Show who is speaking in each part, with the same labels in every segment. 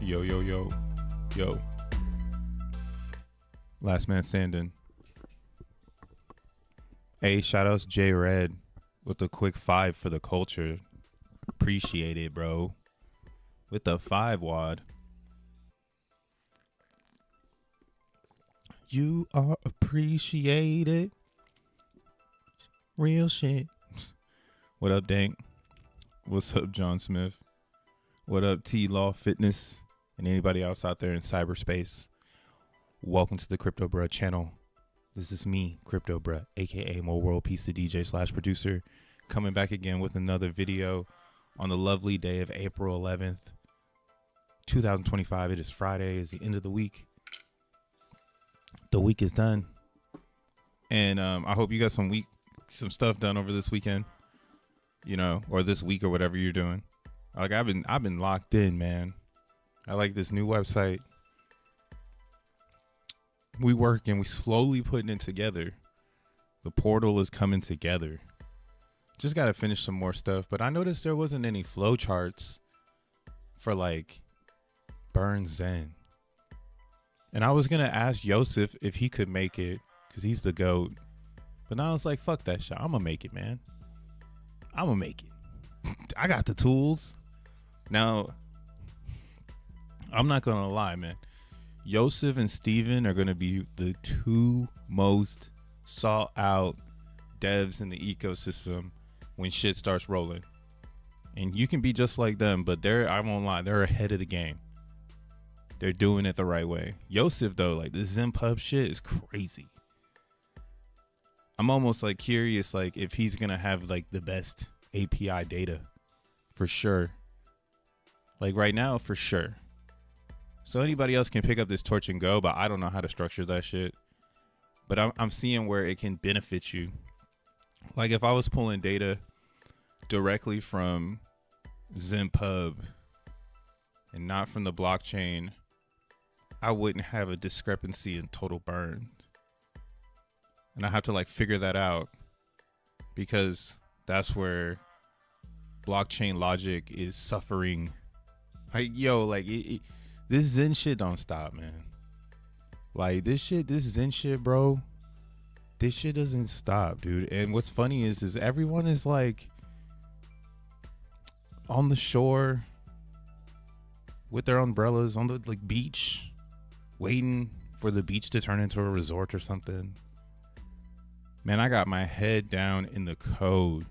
Speaker 1: Yo, yo, yo, yo. Last man standing. Hey, shout outs J Red with the quick 5 for the culture. Appreciate it, bro. With the 5 wad. You are appreciated. Real shit. What up, Dank? What's up, John Smith? What up, T-Law Fitness? And anybody else out there in cyberspace? Welcome to the Crypto Bruh channel. This is me, Crypto Bruh, aka Mo World Pizza DJ / producer, coming back again with another video on the lovely day of April 11th, 2025. It is Friday, it's the end of the week. The week is done. And I hope you got some stuff done over this weekend, you know, or this week or whatever you're doing. Like I've been locked in, man. I like this new website. We work and we slowly putting it together. The portal is coming together. Just got to finish some more stuff, but I noticed there wasn't any flow charts for like Burn Zen. And I was going to ask Yosef if he could make it because he's the GOAT. But now it's like, fuck that shit. I'm going to make it, man. I'm going to make it. I got the tools. Now, I'm not going to lie, man. Yosef and Steven are going to be the two most sought out devs in the ecosystem when shit starts rolling. And you can be just like them, but I won't lie, they're ahead of the game. They're doing it the right way. Yosef, though, like this XenPub shit is crazy. I'm almost like curious, like if he's going to have like the best API data for sure. Like right now, for sure. So anybody else can pick up this torch and go, but I don't know how to structure that shit. But I'm seeing where it can benefit you. Like if I was pulling data directly from XenPub and not from the blockchain, I wouldn't have a discrepancy in total burn. And I have to like figure that out because that's where blockchain logic is suffering. Like, yo, like this Zen shit don't stop, man. Like this Zen shit, bro. This shit doesn't stop, dude. And what's funny is everyone is like on the shore with their umbrellas on the like beach, waiting for the beach to turn into a resort or something. Man, I got my head down in the code.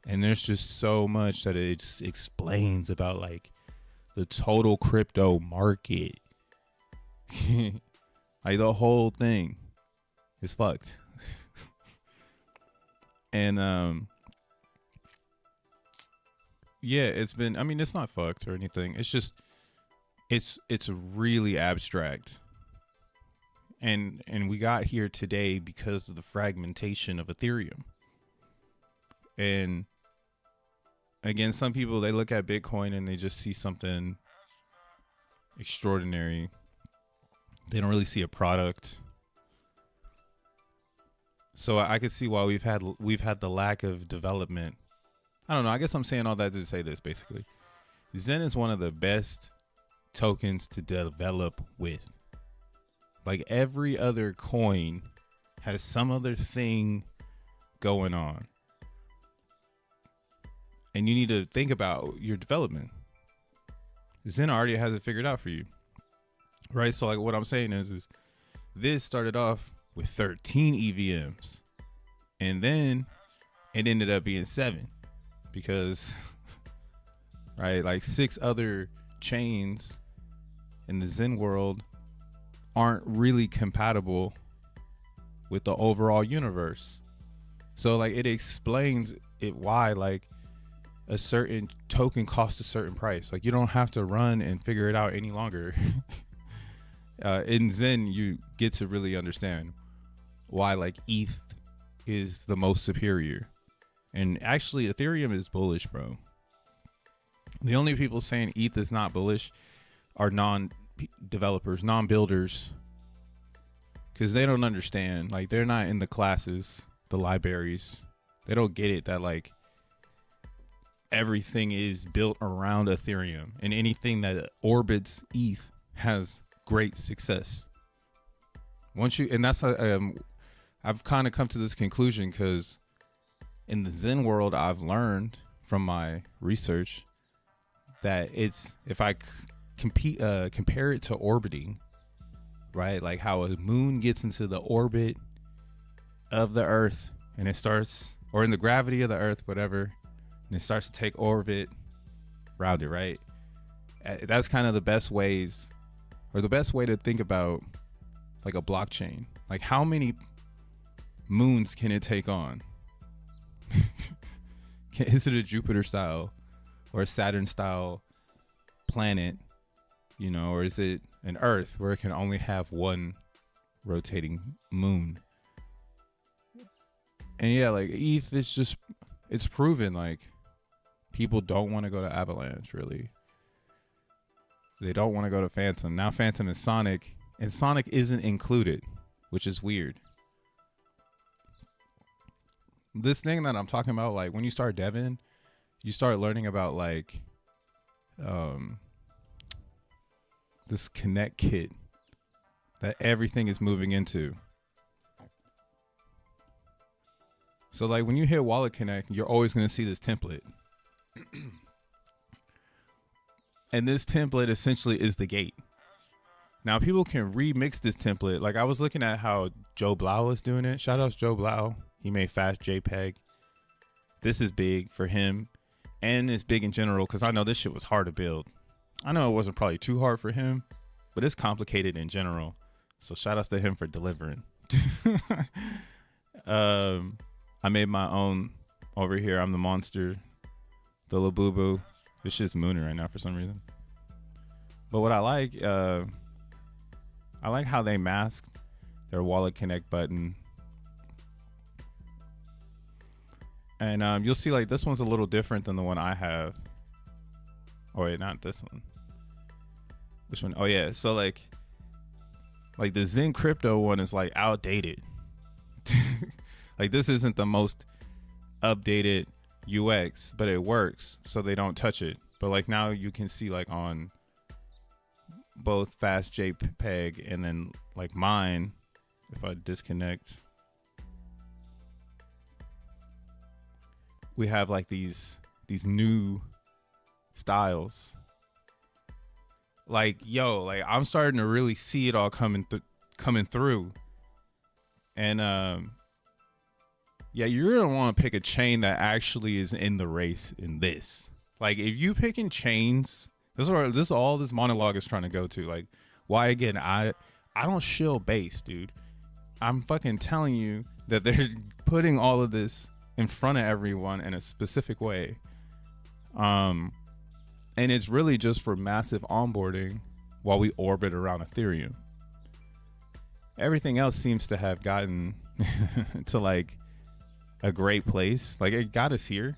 Speaker 1: And there's just so much that it just explains about like the total crypto market. Like the whole thing is fucked. And yeah, it's been, I mean, it's not fucked or anything. It's just it's really abstract. And we got here today because of the fragmentation of Ethereum. And again, some people, they look at Bitcoin and they just see something extraordinary. They don't really see a product. So I could see why we've had the lack of development. I don't know. I guess I'm saying all that to say this basically. Zen is one of the best tokens to develop with. Like every other coin has some other thing going on. And you need to think about your development. Zen already has it figured out for you. Right? So like what I'm saying is this started off with 13 EVMs. And then it ended up being 7. Because, right, like 6 other chains in the Zen world aren't really compatible with the overall universe. So like it explains it why like a certain token costs a certain price. Like you don't have to run and figure it out any longer. In Zen, you get to really understand why like ETH is the most superior. And actually Ethereum is bullish, bro. The only people saying ETH is not bullish are non-developers, non-builders. Because they don't understand. Like they're not in the classes, the libraries. They don't get it that like everything is built around Ethereum, and anything that orbits ETH has great success. Once you, and that's I've kind of come to this conclusion because in the Zen world, I've learned from my research that it's, if I compare it to orbiting, right? Like how a moon gets into the orbit of the Earth and it starts, or in the gravity of the Earth, whatever, and it starts to take orbit around it, right? That's kind of the best ways, or the best way to think about like a blockchain. Like how many moons can it take on? Is it a Jupiter style or a Saturn style planet, you know, or is it an Earth where it can only have one rotating moon? And yeah, like ETH is just, it's proven like people don't want to go to Avalanche, really. They don't want to go to Phantom. Now Phantom is Sonic, and Sonic isn't included, which is weird. This thing that I'm talking about, like when you start deving, you start learning about like this connect kit that everything is moving into. So like when you hit Wallet Connect, you're always going to see this template. And this template essentially is the gate. Now people can remix this template. Like I was looking at how Joe Blau is doing it. Shout out to Joe Blau. He made Fast JPEG. This is big for him, and it's big in general because I know this shit was hard to build. I know it wasn't probably too hard for him, but it's complicated in general. So shout outs to him for delivering. I made my own over here. I'm the monster, the Labubu. This shit's mooning right now for some reason. But what I like how they masked their Wallet Connect button. And you'll see like this one's a little different than the one I have. Oh wait, not this one. Which one? Oh yeah, so like the Zen crypto one is like outdated. Like this isn't the most updated UX, but it works, so they don't touch it. But like now you can see like on both Fast JPEG and then like mine, if I disconnect, we have like these new styles. Like yo, like I'm starting to really see it all coming through. And yeah, you're gonna want to pick a chain that actually is in the race in this. Like if you picking chains, this is all this monologue is trying to go to. Like why again, I don't shill base, dude. I'm fucking telling you that they're putting all of this in front of everyone in a specific way. And it's really just for massive onboarding while we orbit around Ethereum. Everything else seems to have gotten to like a great place. Like it got us here,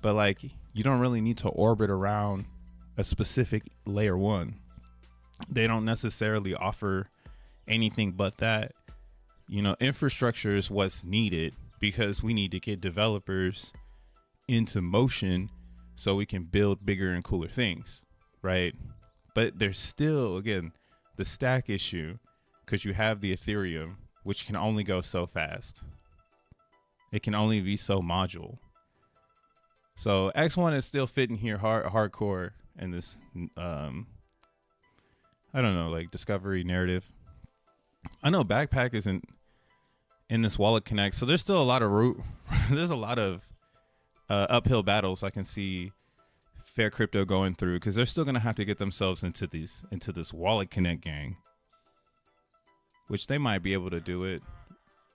Speaker 1: but like you don't really need to orbit around a specific layer one. They don't necessarily offer anything but that. You know, infrastructure is what's needed because we need to get developers into motion so we can build bigger and cooler things, right? But there's still, again, the stack issue because you have the Ethereum, which can only go so fast. It can only be so module. So X1 is still fitting here hardcore in this, I don't know, like discovery narrative. I know Backpack isn't in this Wallet Connect, so there's still a lot of there's a lot of uphill battles I can see Fair Crypto going through because they're still gonna have to get themselves into this Wallet Connect gang, which they might be able to do it.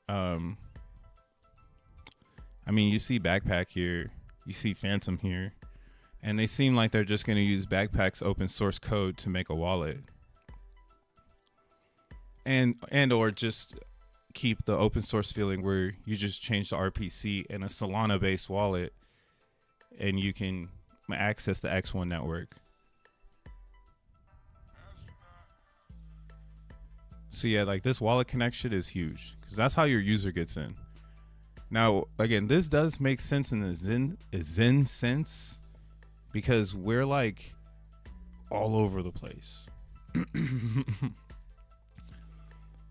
Speaker 1: I mean, you see Backpack here, you see Phantom here, and they seem like they're just going to use Backpack's open source code to make a wallet, and or just keep the open source feeling where you just change the RPC in a Solana based wallet, and you can access the X1 network. So yeah, like this Wallet Connect shit is huge because that's how your user gets in. Now, again, this does make sense in the Zen sense because we're like all over the place.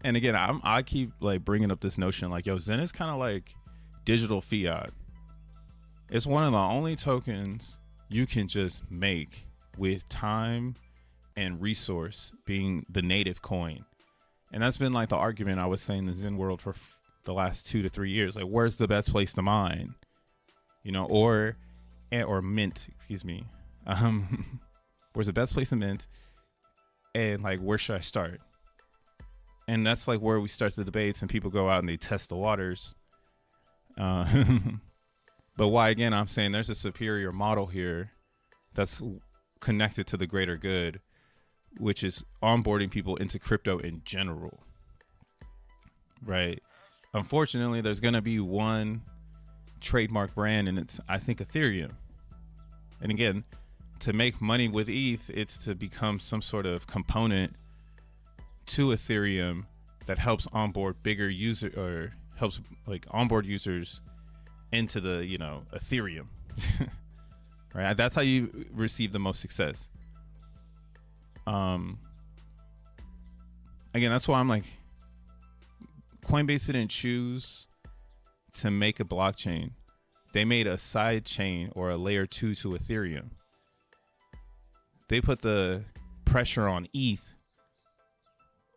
Speaker 1: And again, I keep like bringing up this notion like, yo, Zen is kind of like digital fiat. It's one of the only tokens you can just make with time and resource being the native coin. And that's been like the argument I was saying in the Zen world for the last 2 to 3 years. Like, where's the best place to mine? You know, or mint, excuse me. Where's the best place to mint? And like, where should I start? And that's like where we start the debates and people go out and they test the waters. But why, again, I'm saying there's a superior model here that's connected to the greater good, which is onboarding people into crypto in general, right? Unfortunately, there's going to be one trademark brand, and it's, I think, Ethereum. And again, to make money with ETH, it's to become some sort of component to Ethereum that helps onboard bigger user, or helps like onboard users into the, you know, Ethereum. Right? That's how you receive the most success. Again, that's why I'm like, Coinbase didn't choose to make a blockchain. They made a side chain or a layer 2 to Ethereum. They put the pressure on ETH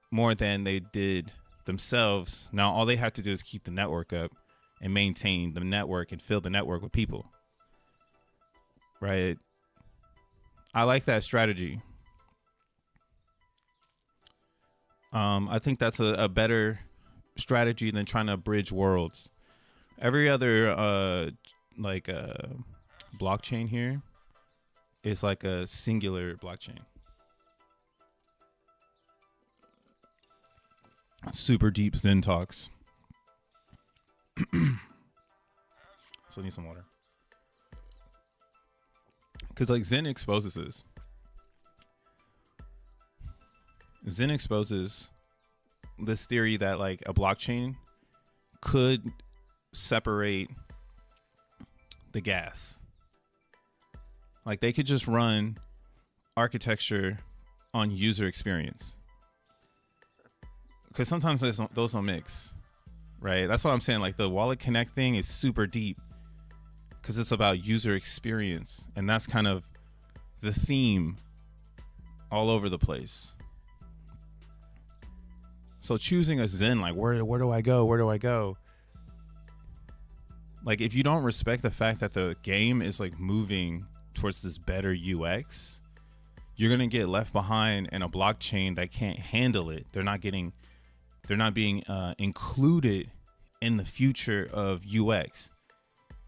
Speaker 1: more than they did themselves. Now all they have to do is keep the network up and maintain the network and fill the network with people. Right? I like that strategy. I think that's a better strategy than trying to bridge worlds. Every other blockchain here is like a singular blockchain. Super deep Zen talks. So I need some water. Because like Zen exposes this. Zen exposes this theory that like a blockchain could separate the gas. Like they could just run architecture on user experience. Because sometimes those don't mix, right? That's what I'm saying. Like the Wallet Connect thing is super deep because it's about user experience. And that's kind of the theme all over the place. So choosing a Zen, like where do I go? Where do I go? Like if you don't respect the fact that the game is like moving towards this better UX, you're gonna get left behind in a blockchain that can't handle it. They're not being included in the future of UX.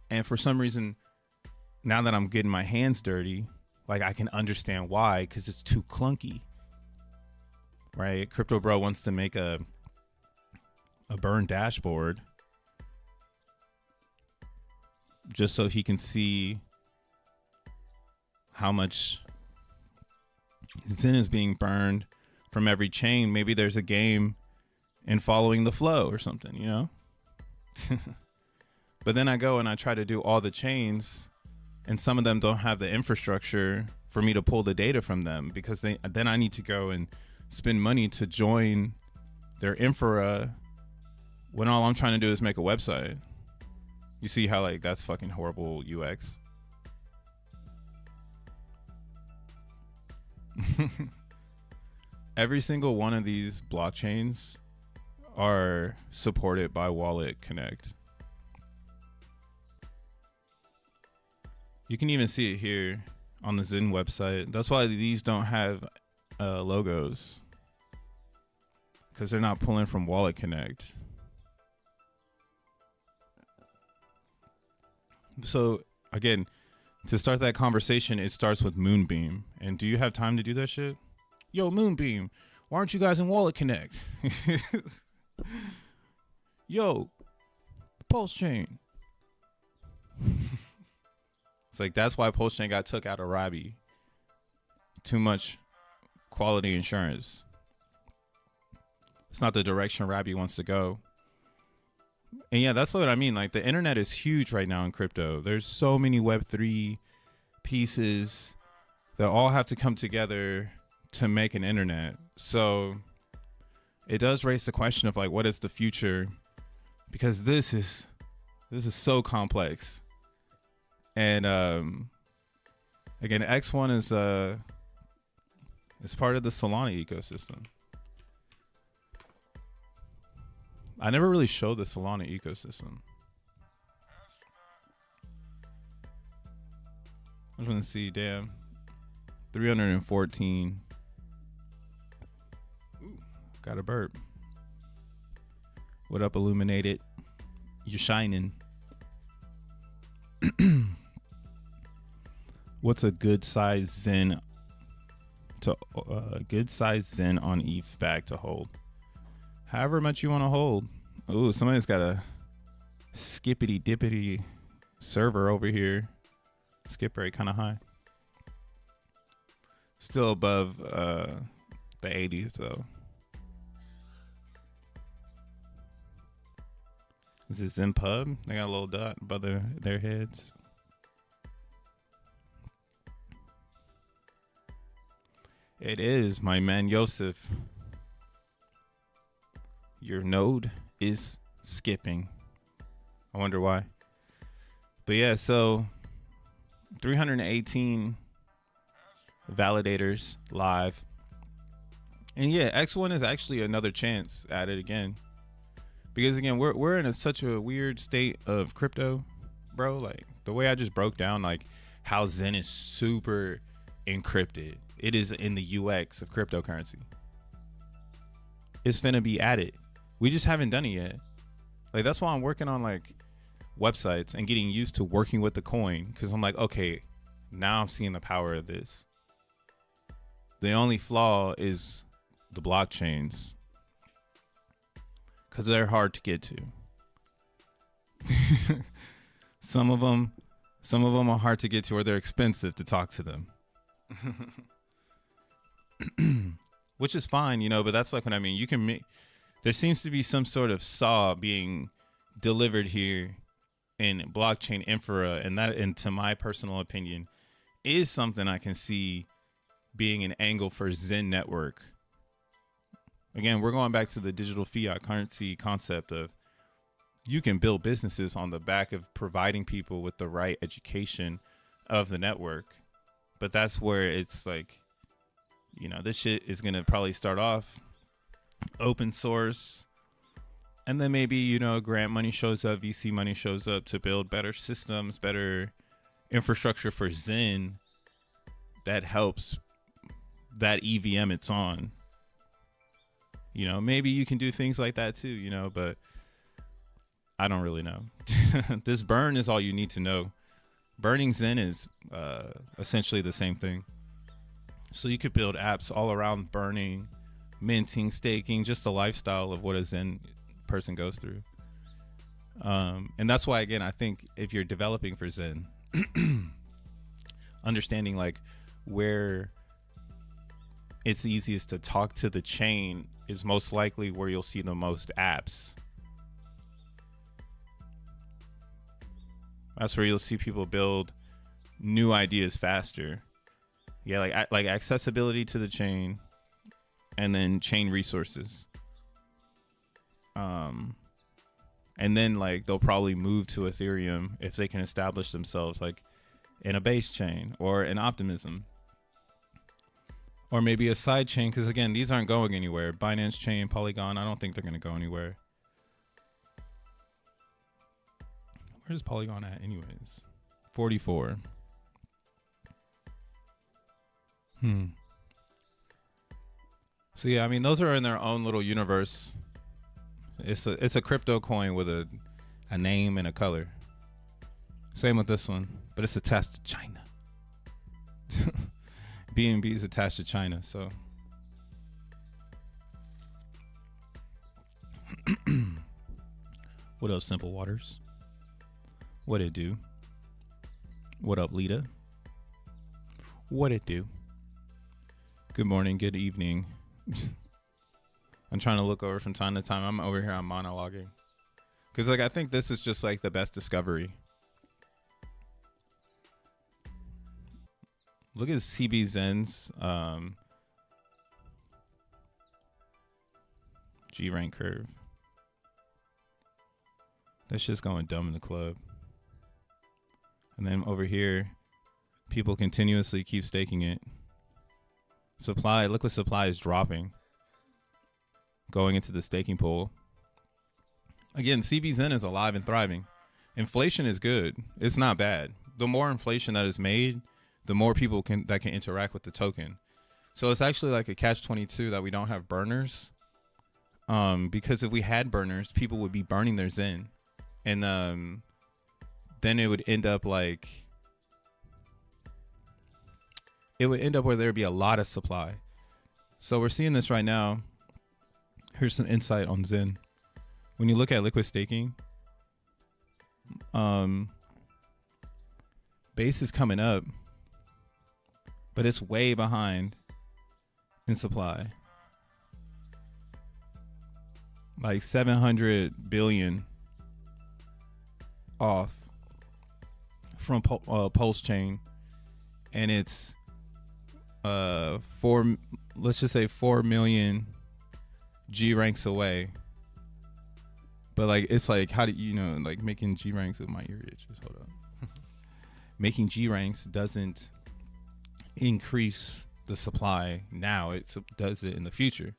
Speaker 1: And for some reason, now that I'm getting my hands dirty, like I can understand why, because it's too clunky. Right? Crypto Bro wants to make a burn dashboard just so he can see how much Zen is being burned from every chain. Maybe there's a game in following the flow or something, you know? But then I go and I try to do all the chains, and some of them don't have the infrastructure for me to pull the data from them, because then I need to go and spend money to join their infra when all I'm trying to do is make a website. You see how like that's fucking horrible UX? Every single one of these blockchains are supported by Wallet Connect. You can even see it here on the Zen website. That's why these don't have logos, because they're not pulling from Wallet Connect. So again, to start that conversation, it starts with Moonbeam. And do you have time to do that shit? Yo, Moonbeam, why aren't you guys in Wallet Connect? Yo, Pulse Chain. It's like, that's why Pulse Chain got took out of Robbie. Too much quality insurance. It's not the direction Robbie wants to go. And yeah, that's what I mean. Like the internet is huge right now in crypto. There's so many Web3 pieces that all have to come together to make an internet. So it does raise the question of like, what is the future? Because this is so complex. And again, X1 is part of the Solana ecosystem. I never really showed the Solana ecosystem. I'm gonna see, damn, 314. Ooh, got a burp. What up, Illuminated? You're shining. What's a good size Zen to good size Zen on ETH bag to hold? However much you want to hold. Ooh, somebody's got a skippity dippity server over here. Skip rate kind of high. Still above the 80s though. Is this in pub? They got a little dot above their heads. It is, my man Yosef. Your node is skipping. I wonder why. But yeah, so 318 validators live. And yeah, X1 is actually another chance at it again. Because again, we're in such a weird state of crypto, bro. Like the way I just broke down like how Zen is super encrypted. It is in the UX of cryptocurrency. It's finna be added. We just haven't done it yet. Like that's why I'm working on like websites and getting used to working with the coin, because I'm like, okay, now I'm seeing the power of this. The only flaw is the blockchains, because they're hard to get to. Some of them are hard to get to, or they're expensive to talk to them. Which is fine, you know, but that's like what I mean. You can make, there seems to be some sort of saw being delivered here in blockchain infra, and that, and to my personal opinion, is something I can see being an angle for Zen network. Again, we're going back to the digital fiat currency concept of you can build businesses on the back of providing people with the right education of the network. But that's where it's like, you know, this shit is going to probably start off open source, and then maybe, you know, grant money shows up, VC money shows up to build better systems, better infrastructure for Zen that helps that EVM it's on. You know, maybe you can do things like that too, you know, but I don't really know. This burn is all you need to know. Burning Zen is essentially the same thing. So you could build apps all around burning, minting, staking, just the lifestyle of what a Zen person goes through. And that's why, again, I think if you're developing for Zen, understanding like where it's easiest to talk to the chain is most likely where you'll see the most apps. That's where you'll see people build new ideas faster. Yeah, like accessibility to the chain, and then chain resources. And then like they'll probably move to Ethereum if they can establish themselves like in a base chain or an Optimism. Or maybe a side chain, because again, these aren't going anywhere. Binance Chain, Polygon, I don't think they're going to go anywhere. Where's Polygon at anyways? 44. So yeah, I mean, those are in their own little universe. It's a crypto coin with a name and a color. Same with this one, but it's attached to China. BNB is attached to China, so. What up, Simple Waters? What it do? What up, Lita? What it do? Good morning, good evening. I'm trying to look over from time to time. I'm over here, I'm monologuing. Because like I think this is just like the best discovery. Look at CBZen's G rank curve. That's just going dumb in the club. And then over here, people continuously keep staking it. Supply, liquid supply is dropping, going into the staking pool. Again, CBZen is alive and thriving. Inflation is good. It's not bad. The more inflation that is made, the more people that can interact with the token. So it's actually like a catch-22 that we don't have burners. Because if we had burners, people would be burning their Zen. And then it would end up like, it would end up where there'd be a lot of supply. So we're seeing this right now. Here's some insight on Zen. When you look at liquid staking, base is coming up, but it's way behind in supply. Like 700 billion off from Pulse Chain, and it's let's just say 4 million G ranks away. But like it's like, how do you know, like making G ranks with my ear itches? Hold up. Making G ranks doesn't increase the supply now, it does it in the future.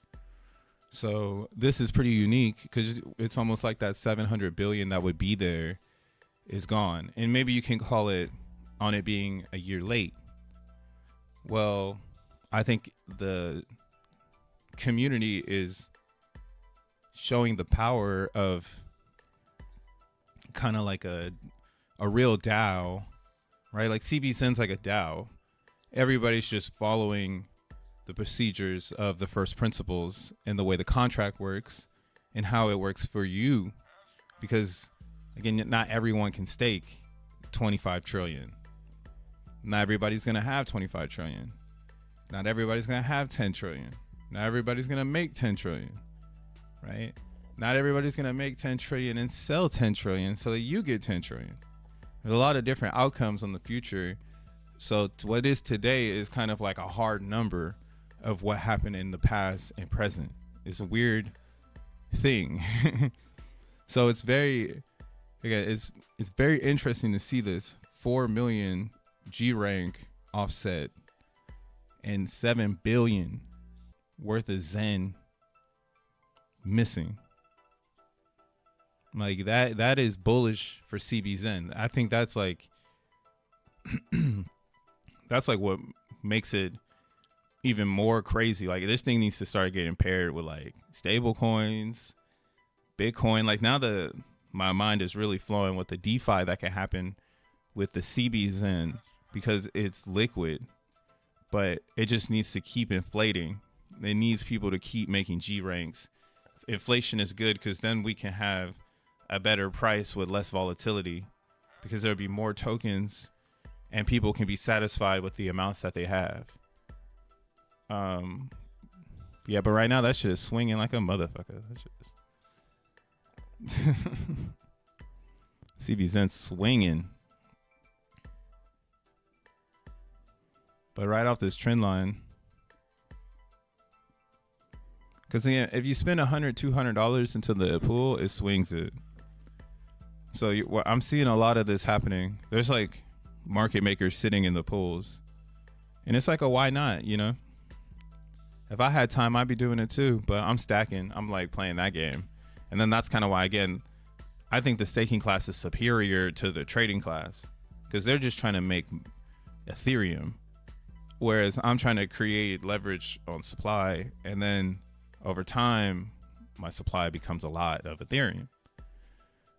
Speaker 1: So this is pretty unique because it's almost like that 700 billion that would be there is gone. And maybe you can call it on it being a year late. Well, I think the community is showing the power of kind of like a real DAO, right? Like CBZen's like a DAO. Everybody's just following the procedures of the first principles and the way the contract works and how it works for you. Because again, not everyone can stake 25 trillion. Not everybody's going to have 25 trillion. Not everybody's going to have 10 trillion. Not everybody's going to make 10 trillion, right? Not everybody's going to make 10 trillion and sell 10 trillion so that you get 10 trillion. There's a lot of different outcomes in the future. So what is today is kind of like a hard number of what happened in the past and present. It's a weird thing. So it's very, again, it's very interesting to see this 4 million G rank offset and 7 billion worth of Zen missing. Like that is bullish for CBZen. I think that's like that's like what makes it even more crazy. Like this thing needs to start getting paired with like stable coins, Bitcoin. Like now my mind is really flowing with the DeFi that can happen with the CBZen because it's liquid, but it just needs to keep inflating. It needs people to keep making G ranks. Inflation is good because then we can have a better price with less volatility because there'll be more tokens and people can be satisfied with the amounts that they have. Yeah, but right now that shit is swinging like a motherfucker. That shit is CBZen's swinging. But right off this trend line, because again, if you spend $100-$200 into the pool, it swings it. So I'm seeing a lot of this happening. There's like market makers sitting in the pools, and it's like a why not, you know? If I had time, I'd be doing it too. But I'm stacking. I'm like playing that game, and then that's kind of why, again, I think the staking class is superior to the trading class because they're just trying to make Ethereum, whereas I'm trying to create leverage on supply, and then over time, my supply becomes a lot of Ethereum.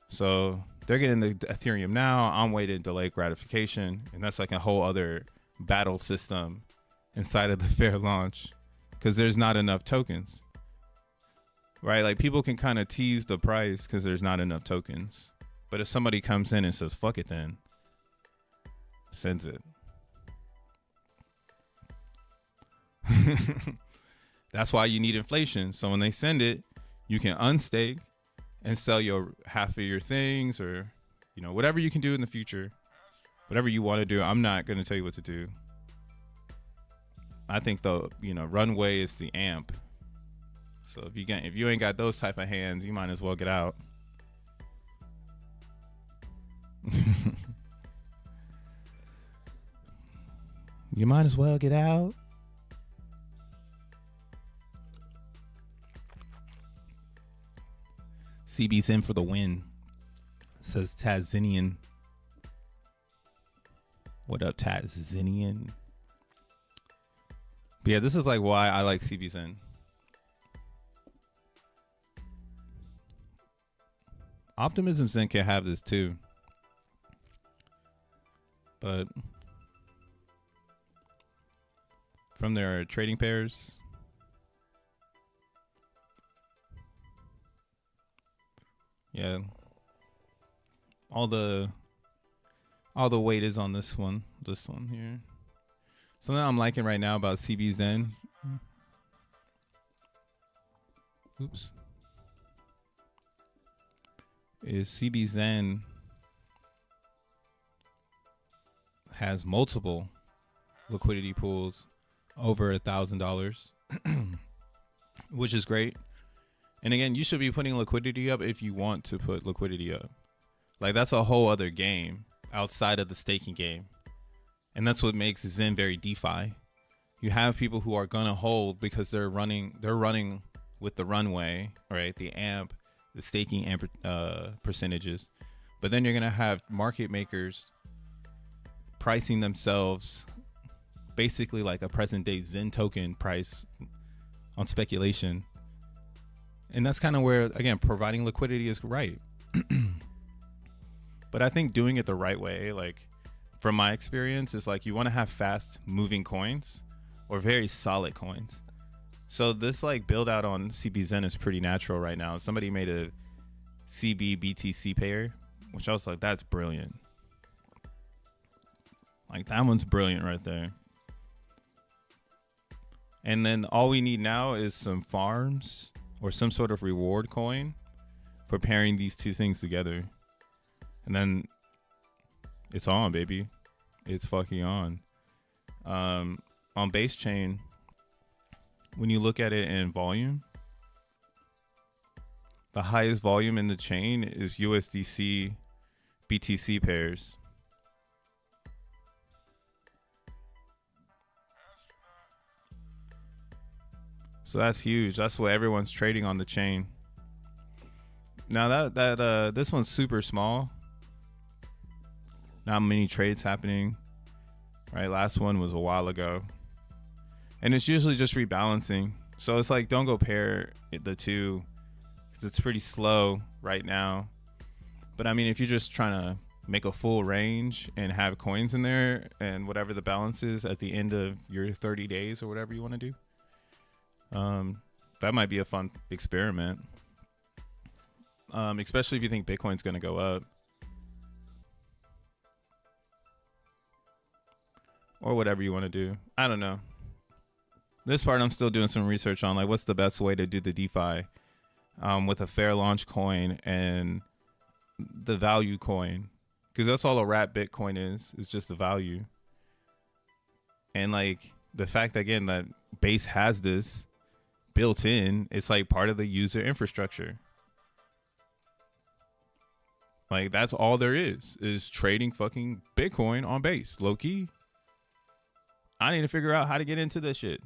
Speaker 1: So they're getting the Ethereum now. I'm waiting delayed gratification. And that's like a whole other battle system inside of the fair launch because there's not enough tokens, right? Like people can kind of tease the price because there's not enough tokens. But if somebody comes in and says, fuck it then, sends it. That's why you need inflation. So when they send it, you can unstake and sell your half of your things, or whatever you can do in the future, whatever you want to do. I'm not going to tell you what to do. I think the runway is the AMP. So if you ain't got those type of hands, you might as well get out. You might as well get out. CB's in for the win, says Tazinian. What up, Tazinian? But yeah, this is like why I like CB's in. Optimism Zen can have this too. But from their trading pairs, yeah, all the weight is on this one here. Something I'm liking right now about CBZen. Oops. Is CBZen has multiple liquidity pools over $1,000, which is great. And again, you should be putting liquidity up if you want to put liquidity up. Like, that's a whole other game outside of the staking game. And that's what makes Zen very DeFi. You have people who are gonna hold because they're running with the runway, right? The AMP, the staking AMP percentages. But then you're gonna have market makers pricing themselves basically like a present day Zen token price on speculation. And that's kind of where, again, providing liquidity is right. But I think doing it the right way, like from my experience, is like you want to have fast moving coins or very solid coins. So this like build out on CBZen is pretty natural right now. Somebody made a CB BTC pair, which I was like, that's brilliant. Like, that one's brilliant right there. And then all we need now is some farms or some sort of reward coin for pairing these two things together. And then it's on, baby. It's fucking on. On base chain, when you look at it in volume, the highest volume in the chain is USDC BTC pairs. So that's huge. That's what everyone's trading on the chain. Now that this one's super small. Not many trades happening. Right, last one was a while ago. And it's usually just rebalancing. So it's like, don't go pair the two because it's pretty slow right now. But I mean, if you're just trying to make a full range and have coins in there and whatever the balance is at the end of your 30 days or whatever you want to do, that might be a fun experiment. Especially if you think Bitcoin's going to go up. Or whatever you want to do. I don't know. This part I'm still doing some research on, like what's the best way to do the DeFi with a fair launch coin and the value coin. Because that's all a wrap Bitcoin is just the value. And like the fact, again, that Base has this built in, it's like part of the user infrastructure. Like, that's all there is trading fucking Bitcoin on Base, low key. I need to figure out how to get into this shit.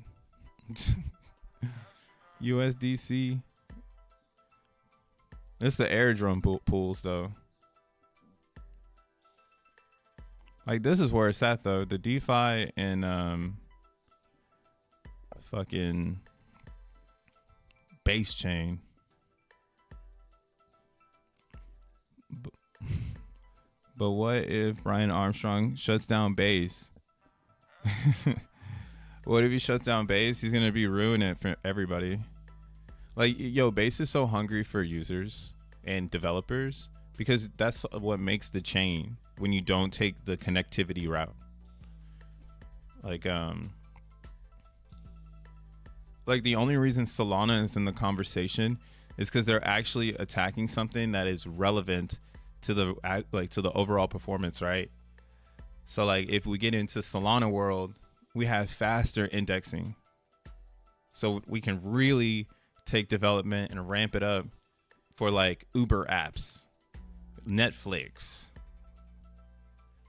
Speaker 1: USDC. It's the airdrome pools though. Like, this is where it's at though. The DeFi and fucking Base chain. But what if Brian Armstrong shuts down Base? What if he shuts down Base? He's gonna be ruining it for everybody. Like, yo, Base is so hungry for users and developers because that's what makes the chain when you don't take the connectivity route. Like the only reason Solana is in the conversation is because they're actually attacking something that is relevant to the overall performance, right? So like if we get into Solana world, we have faster indexing. So we can really take development and ramp it up for like Uber apps, Netflix.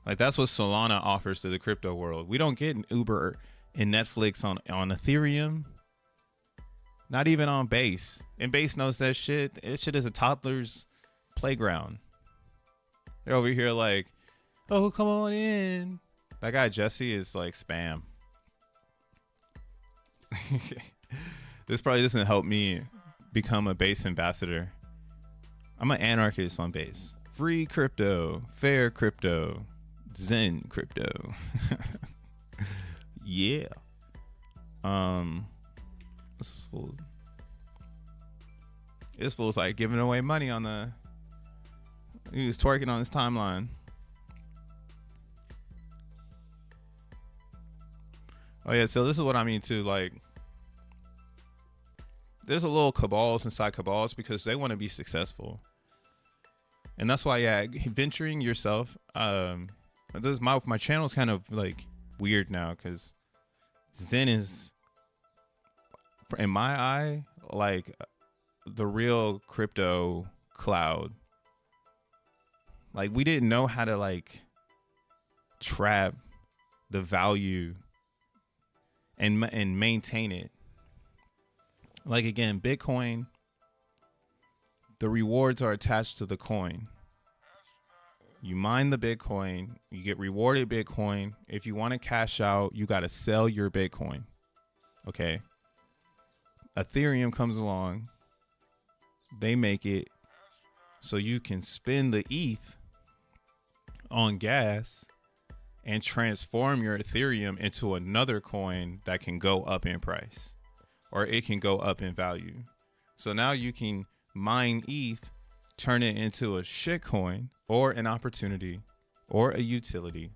Speaker 1: Like that's what Solana offers to the crypto world. We don't get an Uber and Netflix on Ethereum. Not even on Base. And Base knows that shit. It shit is a toddler's playground. They're over here like, oh, come on in. That guy Jesse is like spam. This probably doesn't help me become a Base ambassador. I'm an anarchist on Base. Free crypto, fair crypto, Zen crypto. Yeah. This fool's like giving away money on the. He was twerking on his timeline. Oh yeah, so this is what I mean too. Like, there's a little cabals inside cabals because they want to be successful, and that's why venturing yourself. This my channel's kind of like weird now because Zen is, in my eye, like the real crypto cloud. Like we didn't know how to like trap the value and maintain it. Like again, Bitcoin, the rewards are attached to the coin. You mine the Bitcoin, you get rewarded Bitcoin. If you want to cash out, you got to sell your Bitcoin. Okay. Ethereum comes along. They make it so you can spend the ETH on gas and transform your Ethereum into another coin that can go up in price or it can go up in value. So now you can mine ETH, turn it into a shit coin or an opportunity or a utility,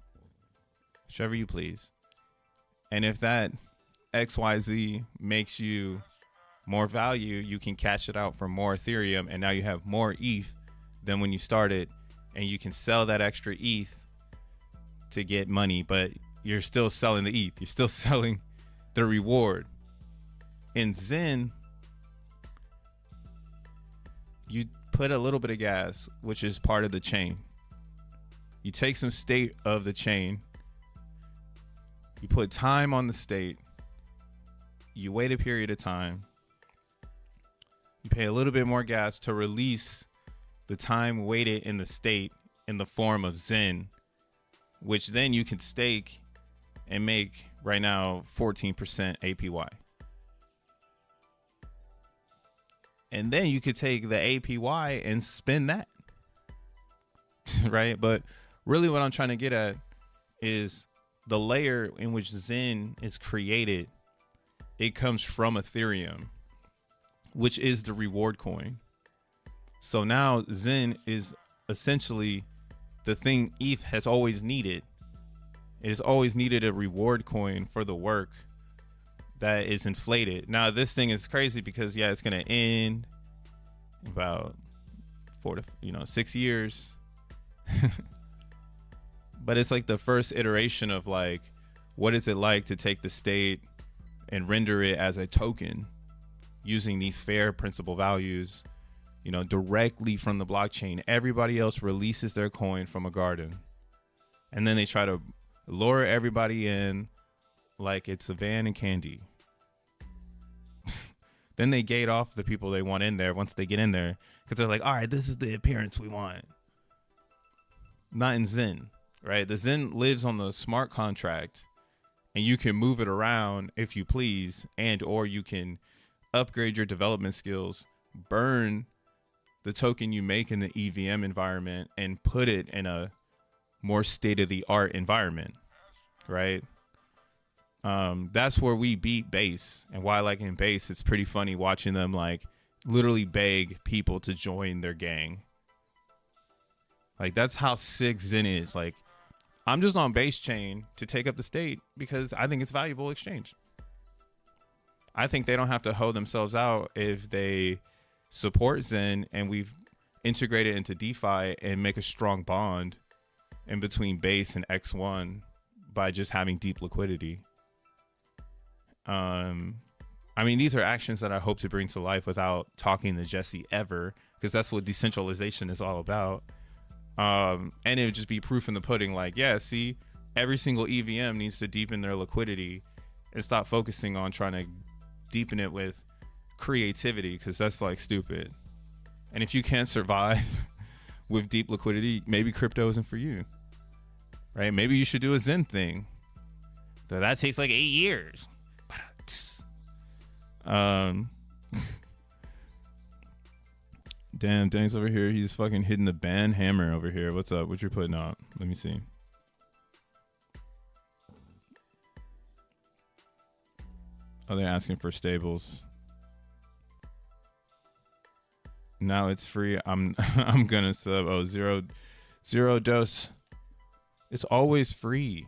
Speaker 1: whichever you please. And if that XYZ makes you more value, you can cash it out for more Ethereum, and now you have more ETH than when you started, and you can sell that extra ETH to get money, but you're still selling the ETH. You're still selling the reward. In Zen, you put a little bit of gas, which is part of the chain. You take some state of the chain, you put time on the state, you wait a period of time, you pay a little bit more gas to release the time waited in the state in the form of Zen, which then you can stake and make right now 14% APY. And then you could take the APY and spend that. Right? But really what I'm trying to get at is the layer in which Zen is created. It comes from Ethereum, which is the reward coin. So now Zen is essentially the thing ETH has always needed. It has always needed a reward coin for the work that is inflated. Now this thing is crazy because it's going to end in about 6 years. But it's like the first iteration of like, what is it like to take the state and render it as a token using these fair principal values, directly from the blockchain. Everybody else releases their coin from a garden, and then they try to lure everybody in like it's a van and candy. Then they gate off the people they want in there once they get in there, because they're like, all right, this is the appearance we want. Not in Zen, right? The Zen lives on the smart contract, and you can move it around if you please, and or you can upgrade your development skills, burn the token you make in the EVM environment, and put it in a more state-of-the-art environment, right? That's where we beat Base, and why, like in Base, it's pretty funny watching them like literally beg people to join their gang. Like that's how sick Zen is. Like, I'm just on Base chain to take up the state because I think it's valuable exchange. I think they don't have to hoe themselves out if they support Zen, and we've integrated into DeFi and make a strong bond in between base and X1 by just having deep liquidity. I mean, these are actions that I hope to bring to life without talking to Jesse ever, because that's what decentralization is all about. And it would just be proof in the pudding. Like, yeah, see, every single EVM needs to deepen their liquidity and stop focusing on trying to deepen it with creativity, because that's like stupid. And if you can't survive with deep liquidity, maybe crypto isn't for you, right? Maybe you should do a Zen thing. That takes like 8 years. Damn, Dane's over here. He's fucking hitting the band hammer over here. What's up? What you putting up? Let me see. Oh, they're asking for stables. Now it's free. I'm gonna sub. Oh, zero dose. It's always free.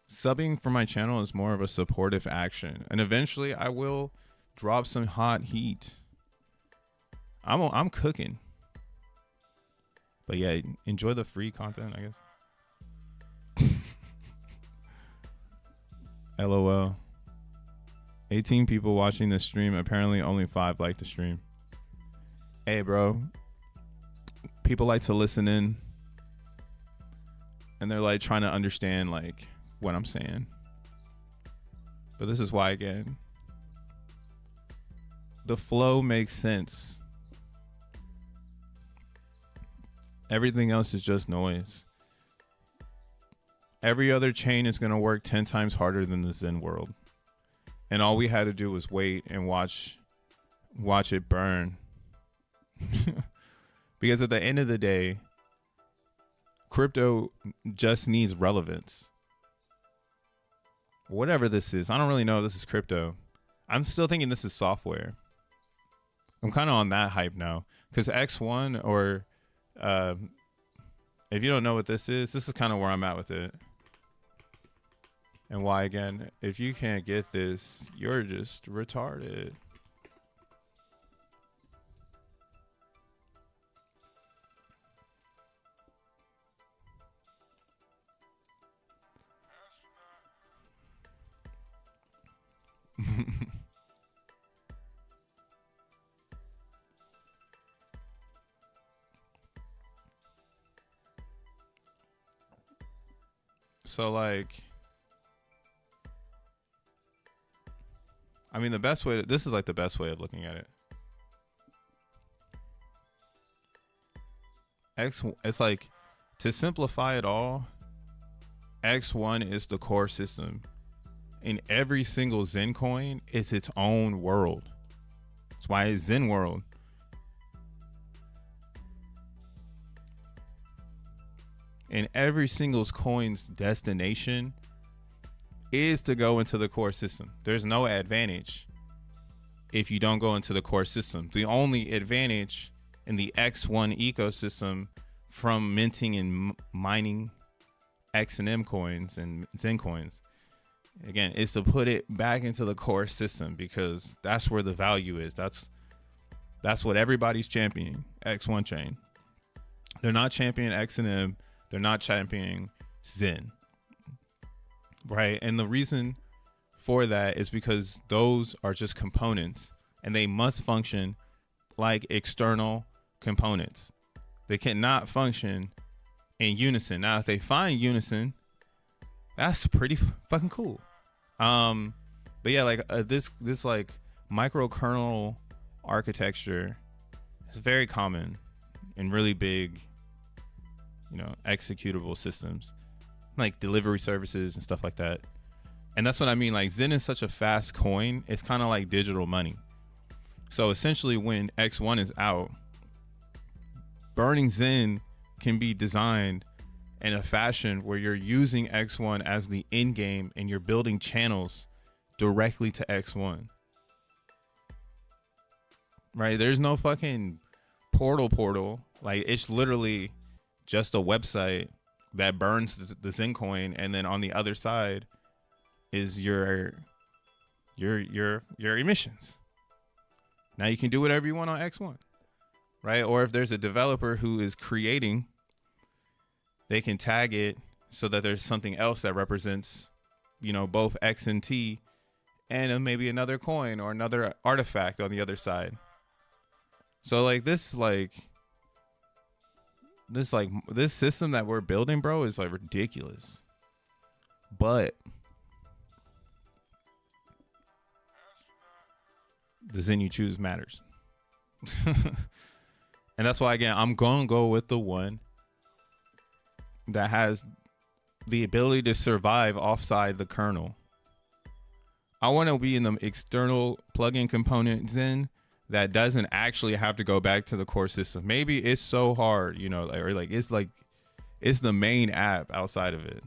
Speaker 1: Subbing for my channel is more of a supportive action, and eventually I will drop some hot heat. I'm cooking, but yeah, enjoy the free content, I guess. LOL. 18 people watching the stream. Apparently only 5 like the stream. Hey, bro. People like to listen in, and they're like trying to understand like what I'm saying. But this is why, again, the flow makes sense. Everything else is just noise. Every other chain is going to work 10 times harder than the Zen world. And all we had to do was wait and watch it burn. Because at the end of the day, crypto just needs relevance. Whatever this is, I don't really know if this is crypto. I'm still thinking this is software. I'm kind of on that hype now. Because X1, or if you don't know what this is kind of where I'm at with it. And why, again, if you can't get this, you're just retarded. So, like, I mean, the best way, this is like the best way of looking at it. It's like, to simplify it all, X1 is the core system. And every single Zen coin is its own world. That's why it's Zen world. And every single coin's destination is to go into the core system. There's no advantage if you don't go into the core system. The only advantage in the X1 ecosystem from minting and mining XEN coins and Zen coins, again, is to put it back into the core system, because that's where the value is. That's what everybody's championing, X1 chain. They're not championing XEN. They're not championing Zen. Right? And the reason for that is because those are just components, and they must function like external components. They cannot function in unison. Now, if they find unison, that's pretty fucking cool. But yeah, like this like microkernel architecture is very common in really big, executable systems, like delivery services and stuff like that. And that's what I mean. Like, Zen is such a fast coin. It's kind of like digital money. So essentially, when X1 is out, burning Zen can be designed in a fashion where you're using X1 as the end game, and you're building channels directly to X1. Right? There's no fucking portal. Like, it's literally just a website that burns the Zen coin, and then on the other side is your emissions. Now you can do whatever you want on X1, right? Or if there's a developer who is creating, they can tag it so that there's something else that represents, you know, both X and T, and maybe another coin or another artifact on the other side. So like this system that we're building, bro, is like ridiculous. But the Zen you choose matters. And that's why, again, I'm going to go with the one that has the ability to survive offside the kernel. I want to be in the external plugin component Zen that doesn't actually have to go back to the core system. Maybe it's so hard, you know, or like it's the main app outside of it.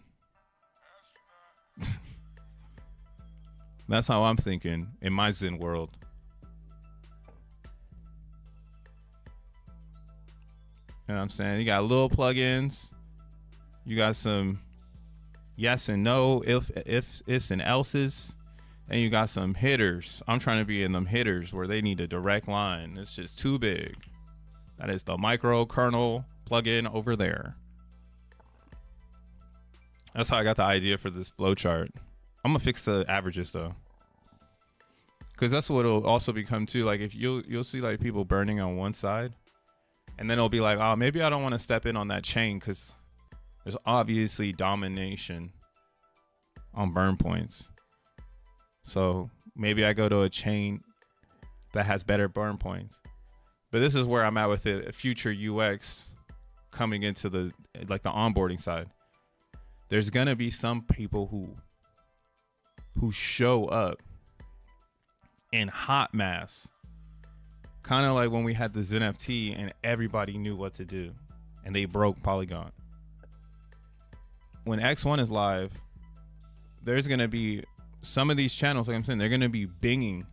Speaker 1: That's how I'm thinking in my Zen world. You know what I'm saying? You got little plugins. You got some yes and no, ifs and else's. And you got some hitters. I'm trying to be in them hitters where they need a direct line. It's just too big. That is the micro kernel plugin over there. That's how I got the idea for this flowchart. I'm gonna fix the averages though, because that's what it'll also become too. Like if you'll see like people burning on one side, and then it'll be like, oh, maybe I don't want to step in on that chain because there's obviously domination on burn points. So maybe I go to a chain that has better burn points. But this is where I'm at with it. Future UX coming into the like the onboarding side. There's gonna be some people who show up in hot mass, kind of like when we had the xeNFT and everybody knew what to do, and they broke Polygon. When X1 is live, there's gonna be some of these channels, like I'm saying, they're gonna be binging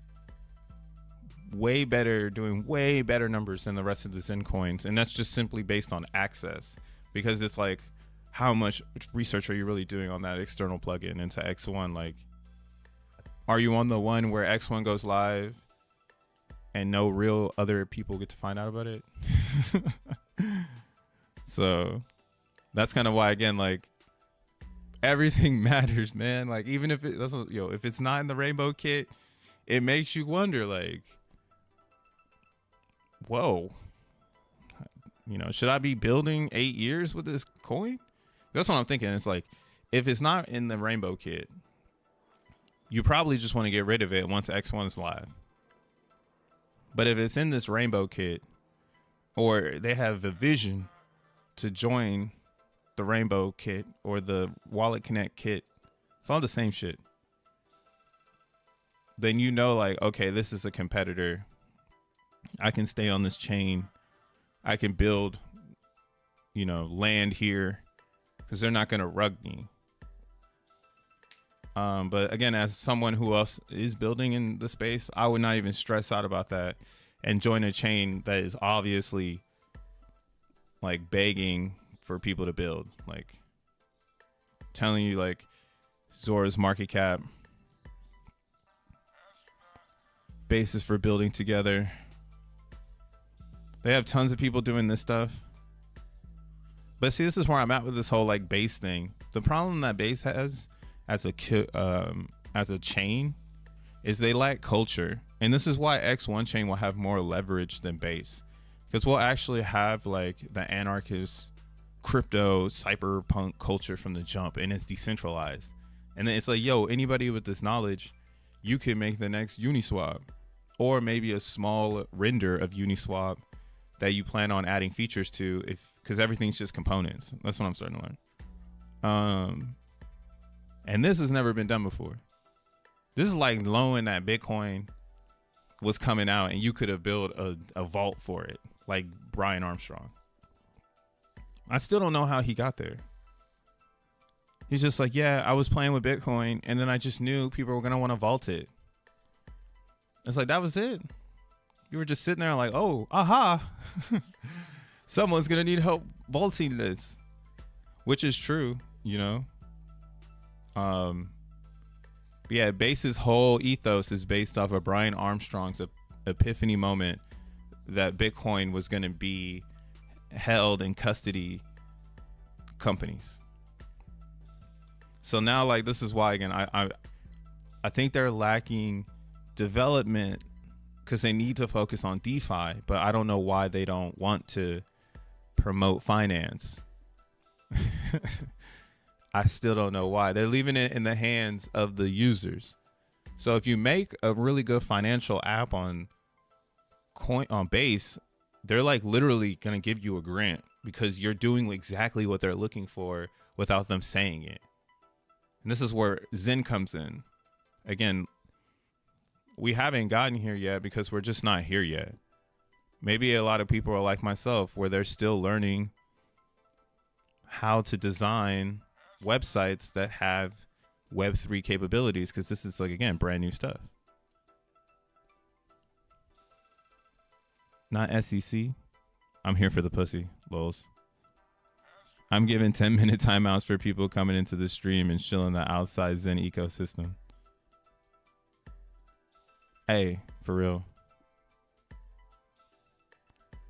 Speaker 1: way better, doing way better numbers than the rest of the Zen coins, and that's just simply based on access, because it's like, how much research are you really doing on that external plugin into X1? Like, are you on the one where X1 goes live and no real other people get to find out about it? So that's kind of why, again, like, everything matters, man. Like, even if it doesn't, if it's not in the rainbow kit, it makes you wonder, like, whoa, should I be building 8 years with this coin? That's what I'm thinking. It's like, if it's not in the rainbow kit, you probably just want to get rid of it once X1 is live. But if it's in this rainbow kit, or they have a vision to join the rainbow kit or the Wallet Connect kit, it's all the same shit. Then like, okay, this is a competitor. I can stay on this chain. I can build, land here, because they're not going to rug me. But again, as someone who else is building in the space, I would not even stress out about that and join a chain that is obviously like begging for people to build, like telling you like Zora's market cap, basis for building together. They have tons of people doing this stuff. But see, this is where I'm at with this whole like base thing. The problem that base has as a chain is they lack culture. And this is why X1 chain will have more leverage than base, because we'll actually have like the anarchist crypto cyberpunk culture from the jump, and it's decentralized. And then it's like, yo, anybody with this knowledge, you can make the next Uniswap, or maybe a small render of Uniswap that you plan on adding features to, because everything's just components. That's what I'm starting to learn. And this has never been done before. This is like knowing that Bitcoin was coming out and you could have built a vault for it, like Brian Armstrong. I still don't know how he got there. He's just like, yeah, I was playing with Bitcoin and then I just knew people were going to want to vault it. It's like, that was it. You were just sitting there like, oh, aha. Someone's going to need help vaulting this, which is true, But yeah, Base's whole ethos is based off of Brian Armstrong's epiphany moment that Bitcoin was going to be held in custody companies. So now, like, this is why, again, I think they're lacking development because they need to focus on DeFi, but I don't know why they don't want to promote finance. I still don't know why. They're leaving it in the hands of the users. So if you make a really good financial app on Base, they're like literally going to give you a grant because you're doing exactly what they're looking for without them saying it. And this is where Zen comes in. Again, we haven't gotten here yet because we're just not here yet. Maybe a lot of people are like myself where they're still learning how to design websites that have Web3 capabilities, because this is, like, again, brand new stuff. Not SEC. I'm here for the pussy, lols. I'm giving 10-minute timeouts for people coming into the stream and chilling the outside Zen ecosystem. Hey, for real.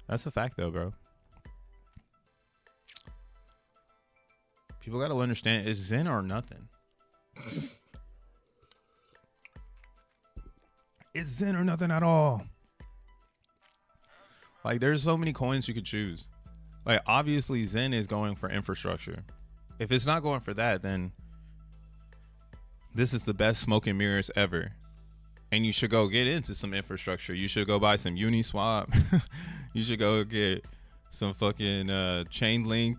Speaker 1: That's a fact, though, bro. People got to understand, it's Zen or nothing. It's Zen or nothing at all. Like, there's so many coins you could choose. Like, obviously, Zen is going for infrastructure. If it's not going for that, then this is the best smoke and mirrors ever. And you should go get into some infrastructure. You should go buy some Uniswap. You should go get some fucking Chainlink.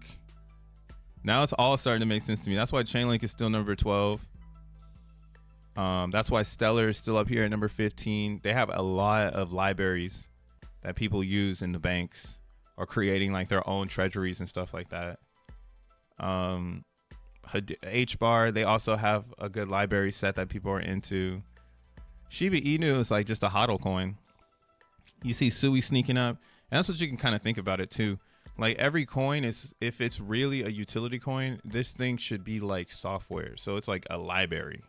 Speaker 1: Now it's all starting to make sense to me. That's why Chainlink is still number 12. That's why Stellar is still up here at number 15. They have a lot of libraries that people use in the banks or creating like their own treasuries and stuff like that. HBAR, they also have a good library set that people are into. Shiba Inu is like just a hodl coin. You see Sui sneaking up, and that's what you can kind of think about it too. Like, every coin is, if it's really a utility coin, this thing should be like software. So it's like a library.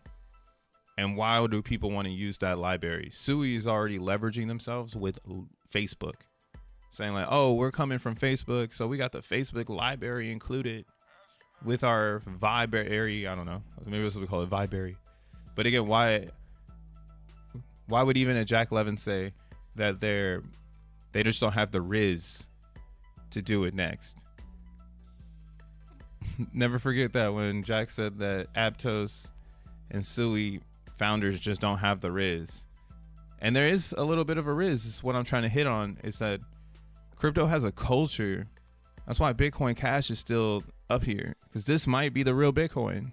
Speaker 1: And why do people want to use that library? Sui is already leveraging themselves with Facebook, saying like, oh, we're coming from Facebook, so we got the Facebook library included with our Viberary. I don't know. Maybe that's what we call it, Viberary. But again, why would even a Jack Levin say that they just don't have the Riz to do it next? Never forget that when Jack said that Aptos and Sui founders just don't have the Riz. And there is a little bit of a Riz. Is what I'm trying to hit on, is that crypto has a culture. That's why Bitcoin Cash is still up here, because this might be the real Bitcoin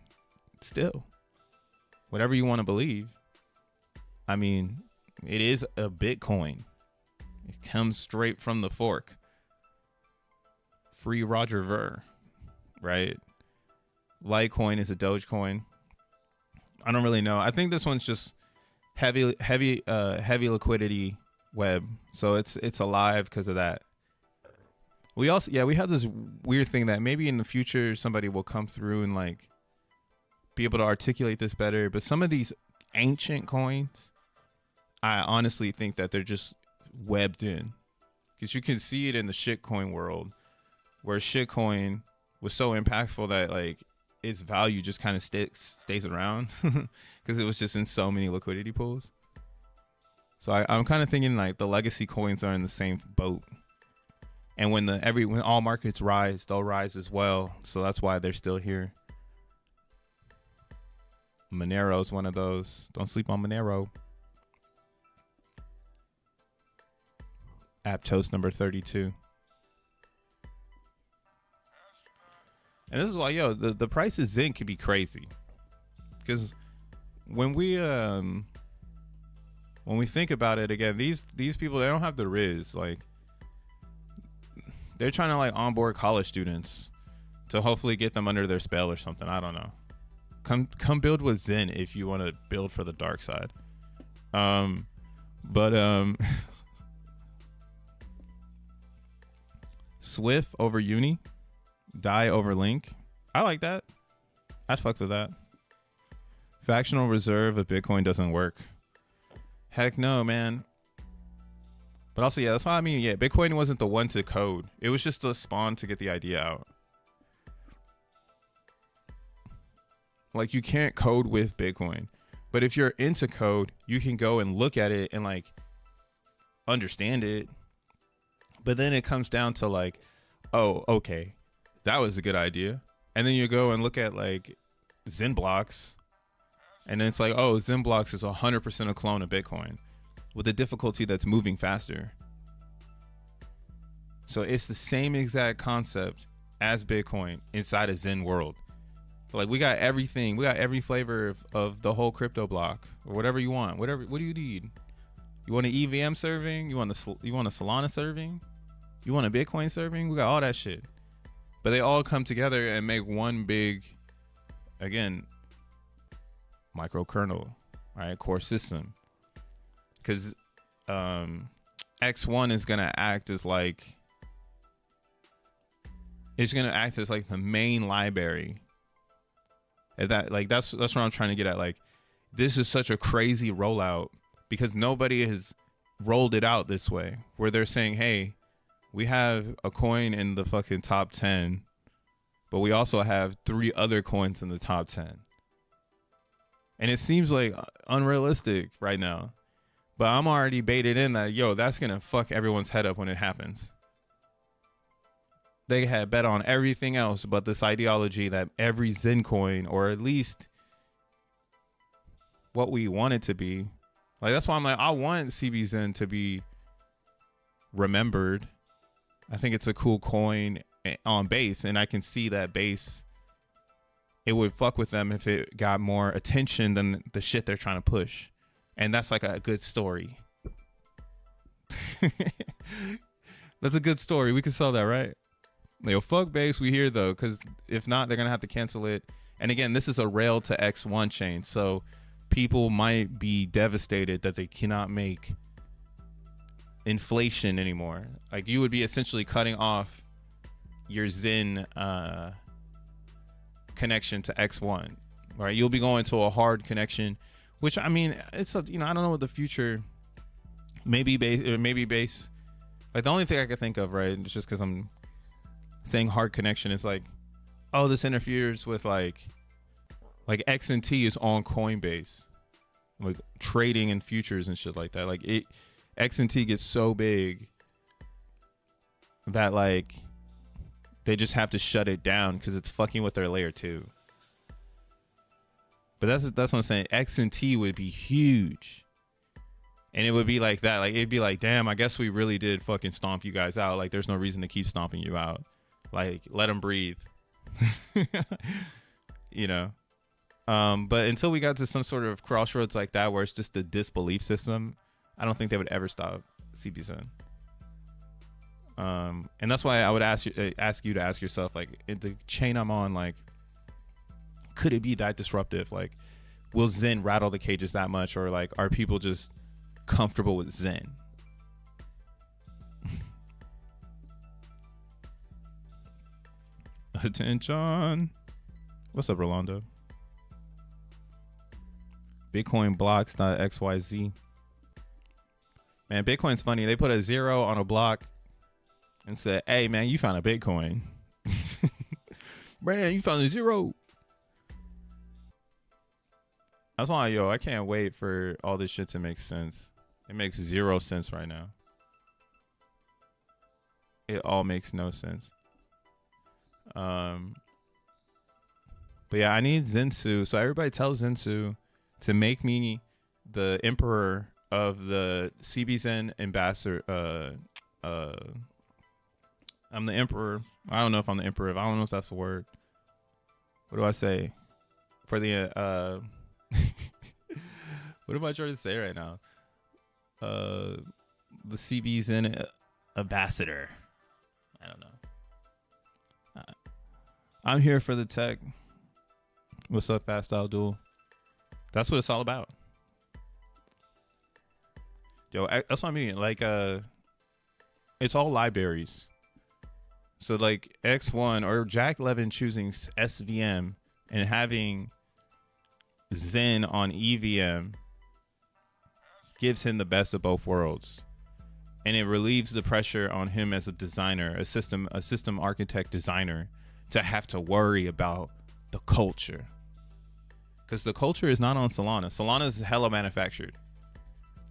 Speaker 1: still, whatever you want to believe. I mean, it is a Bitcoin. It comes straight from the fork. Free Roger Ver, right? Litecoin is a Dogecoin. I don't really know. I think this one's just heavy liquidity web, so it's alive because of that. We have this weird thing that maybe in the future somebody will come through and like be able to articulate this better. But some of these ancient coins, I honestly think that they're just webbed in, because you can see it in the shitcoin world, where shitcoin was so impactful that like its value just kind of stays around because it was just in so many liquidity pools. So I'm kind of thinking like the legacy coins are in the same boat, and when all markets rise, they'll rise as well. So that's why they're still here. Monero is one of those. Don't sleep on Monero. Aptos number 32. And this is why, the price of zinc could be crazy, because when we think about it, again, these people, they don't have the Riz. Like, they're trying to like onboard college students to hopefully get them under their spell or something. I don't know. Come build with Zen if you want to build for the dark side. Swift over Uni. Die over Link. I like that. I'd fuck with that. Fractional reserve of Bitcoin doesn't work. Heck no, man. But also, yeah, that's what I mean. Yeah, Bitcoin wasn't the one to code. It was just the spawn to get the idea out. Like, you can't code with Bitcoin. But if you're into code, you can go and look at it and like understand it. But then it comes down to like, oh, okay, that was a good idea. And then you go and look at like XENblocks. And then it's like, oh, XENblocks is 100% a clone of Bitcoin with a difficulty that's moving faster. So it's the same exact concept as Bitcoin inside a Zen world. Like, we got everything. We got every flavor of the whole crypto block, or whatever you want. Whatever. What do you need? You want an EVM serving? You want a Solana serving? You want a Bitcoin serving? We got all that shit. But they all come together and make one big, again, microkernel, right? Core system. Because X1 is gonna act as like, it's gonna act as like the main library. And that, like, that's what I'm trying to get at. Like, this is such a crazy rollout because nobody has rolled it out this way, where they're saying, hey, we have a coin in the fucking top 10, but we also have 3 other coins in the top 10. And it seems like unrealistic right now, but I'm already baited in that, yo, that's gonna fuck everyone's head up when it happens. They had bet on everything else but this ideology that every Zen coin, or at least what we want it to be, like, that's why I'm like, I want CBZen to be remembered. I think it's a cool coin on base, and I can see that base, it would fuck with them if it got more attention than the shit they're trying to push. And that's like a good story. That's a good story. We can sell that, right? Yo, fuck base, we here though, because if not, they're gonna have to cancel it. And again, this is a rail to X1 chain, so people might be devastated that they cannot make inflation anymore. Like, you would be essentially cutting off your Zen connection to X1, right? You'll be going to a hard connection, which, I mean, it's a, you know, I don't know what the future, maybe base. Like, the only thing I could think of, right, it's just because I'm saying hard connection, is like, oh, this interferes with like XNT is on Coinbase, like trading in futures and shit like that. Like, XNT gets so big that like they just have to shut it down because it's fucking with their layer 2. But that's what I'm saying. XNT would be huge. And it would be like that. Like, it'd be like, damn, I guess we really did fucking stomp you guys out. Like, there's no reason to keep stomping you out. Like, let them breathe. You know? But until we got to some sort of crossroads like that, where it's just a disbelief system, I don't think they would ever stop CBZen. And that's why I would ask you to ask yourself, like, in the chain I'm on, like, could it be that disruptive? Like, will Zen rattle the cages that much? Or like, are people just comfortable with Zen? Attention. What's up, Rolando? Bitcoin blocks.xyz. Man, Bitcoin's funny. They put a 0 on a block and said, hey, man, you found a Bitcoin. Man, you found a 0. That's why, yo, I can't wait for all this shit to make sense. It makes 0 sense right now. It all makes no sense. But yeah, I need Zensu. So everybody tell Zensu to make me the emperor of the CBZen ambassador. I'm the emperor. I don't know if I'm the emperor. I don't know if that's the word. What do I say? For the what am I trying to say right now? The CBZen ambassador. I don't know. I'm here for the tech. What's up, Fast Style Duel? That's what it's all about. Yo, that's what I mean. Like, it's all libraries. So like X1 or Jack Levin choosing SVM and having Zen on EVM gives him the best of both worlds. and it relieves the pressure on him as a designer, a system architect designer, to have to worry about the culture, because the culture is not on Solana. Solana is hella manufactured.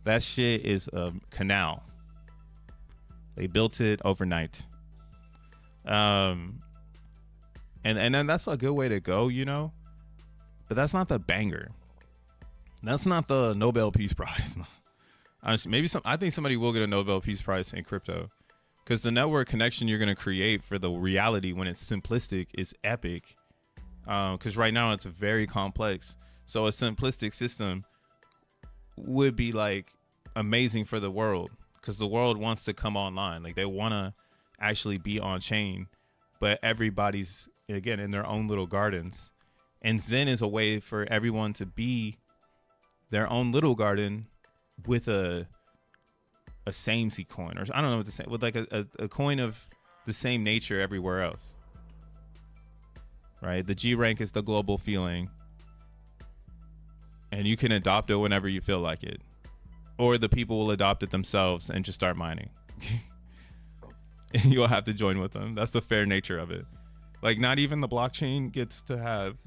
Speaker 1: That shit is a canal. They built it overnight. And then that's a good way to go, you know, but that's not the banger. That's not the Nobel Peace Prize. Maybe I think somebody will get a Nobel Peace Prize in crypto, because the network connection you're going to create for the reality when it's simplistic is epic. Because right now it's very complex. So a simplistic system would be like amazing for the world, because the world wants to come online. Like, they want to actually be on chain, but everybody's, again, in their own little gardens. And Zen is a way for everyone to be their own little garden with a samey coin, or I don't know what to say, with like a coin of the same nature everywhere else, right? The G rank is the global feeling, and you can adopt it whenever you feel like it, or the people will adopt it themselves and just start mining. And you'll have to join with them. That's the fair nature of it. Like, not even the blockchain gets to have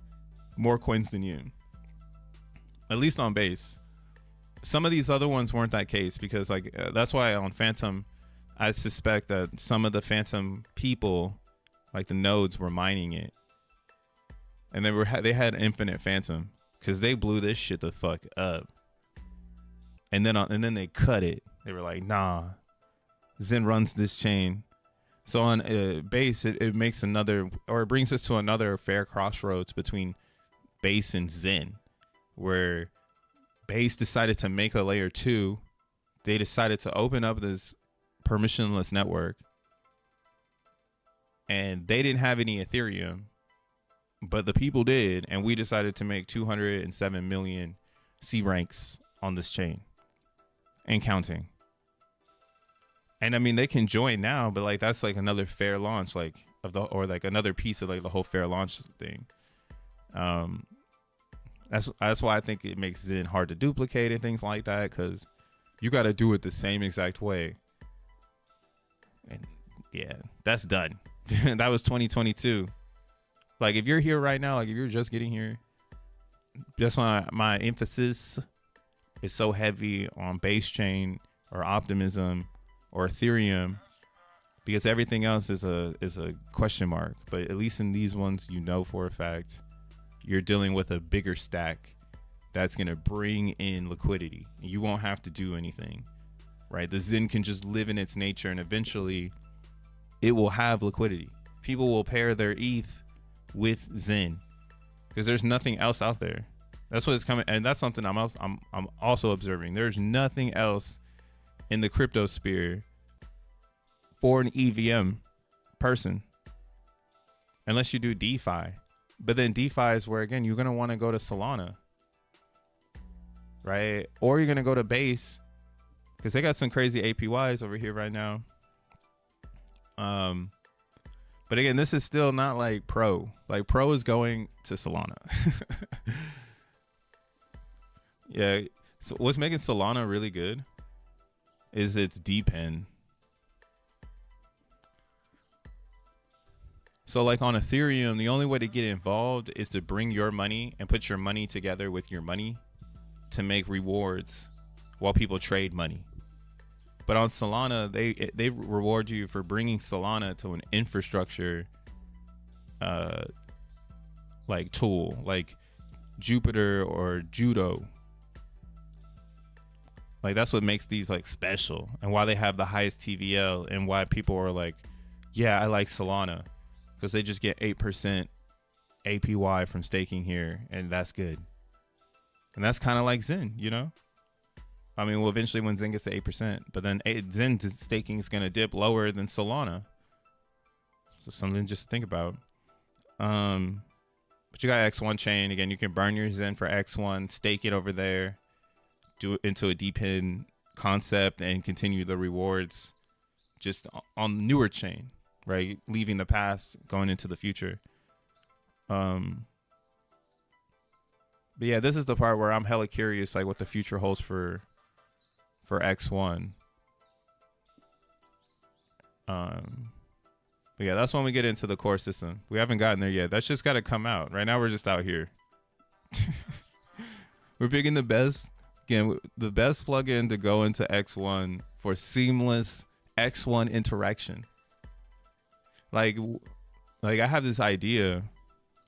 Speaker 1: more coins than you, at least on base. Some of these other ones weren't that case, because like that's why on Phantom, I suspect that some of the Phantom people, like the nodes, were mining it, and they had infinite Phantom, because they blew this shit the fuck up. And then they cut it. They were like, nah, Zen runs this chain. So on base, it makes another, or it brings us to another fair crossroads between base and Zen, where base decided to make a layer 2. They decided to open up this permissionless network, and they didn't have any Ethereum, but the people did, and we decided to make 207 million C ranks on this chain and counting. And I mean, they can join now, but like that's like another fair launch, like or like another piece of like the whole fair launch thing. That's why I think it makes Zen hard to duplicate and things like that, because you got to do it the same exact way. And yeah, that's done. That was 2022. Like, if you're here right now, like if you're just getting here, that's why my emphasis is so heavy on base chain or Optimism or Ethereum, because everything else is a question mark. But at least in these ones, you know for a fact you're dealing with a bigger stack that's going to bring in liquidity. You won't have to do anything, right? The Zen can just live in its nature, and eventually it will have liquidity. People will pair their ETH with Zen, because there's nothing else out there. That's what it's coming. And that's something I'm also observing. There's nothing else in the crypto sphere for an EVM person, unless you do DeFi. But then DeFi is where, again, you're going to want to go to Solana, right? Or you're going to go to Base, because they got some crazy APYs over here right now. But again, this is still not like Pro. Like, Pro is going to Solana. Yeah. So what's making Solana really good is its depend. So like on Ethereum, the only way to get involved is to bring your money and put your money together with your money to make rewards while people trade money. But on Solana, they reward you for bringing Solana to an infrastructure like tool, like Jupiter or Judo. Like, that's what makes these like special, and why they have the highest TVL, and why people are like, yeah, I like Solana, because they just get 8% APY from staking here, and that's good. And that's kind of like Zen, you know? I mean, well, eventually when Zen gets to 8%, but then Zen staking is going to dip lower than Solana. So something just to think about. But you got X1 chain. Again, you can burn your Zen for X1, stake it over there, do it into a depend concept, and continue the rewards just on newer chain, right? Leaving the past, going into the future. But yeah, this is the part where I'm hella curious, like what the future holds for X1. But yeah, that's when we get into the core system. We haven't gotten there yet. That's just got to come out. Right now, we're just out here. We're picking the best, again, the best plugin to go into X1 for seamless X1 interaction. Like I have this idea.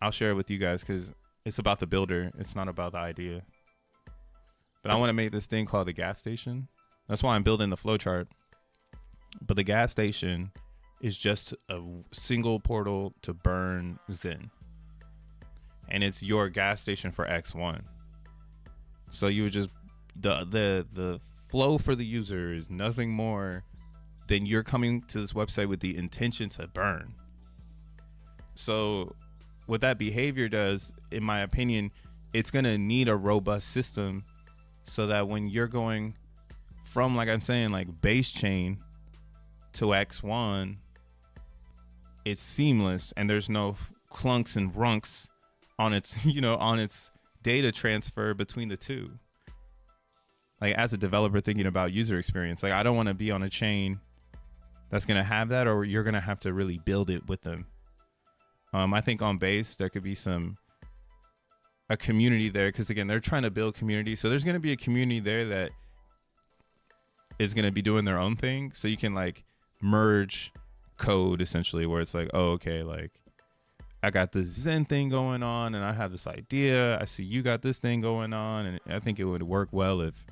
Speaker 1: I'll share it with you guys because it's about the builder. It's not about the idea. But I want to make this thing called the gas station. That's why I'm building the flowchart. But the gas station is just a single portal to burn XEN. And it's your gas station for X1. So you would just, the flow for the user is nothing more than you're coming to this website with the intention to burn. So what that behavior does, in my opinion, it's going to need a robust system so that when you're going from, like I'm saying, like base chain to X1, it's seamless and there's no clunks and runks on its, on its data transfer between the two. Like as a developer thinking about user experience, like I don't want to be on a chain that's going to have that, or you're going to have to really build it with them. I think on base, there could be a community there. Cause again, they're trying to build community. So there's going to be a community there that is going to be doing their own thing. So you can like merge code essentially where it's like, oh, okay, like I got this XEN thing going on and I have this idea. I see you got this thing going on. And I think it would work well if,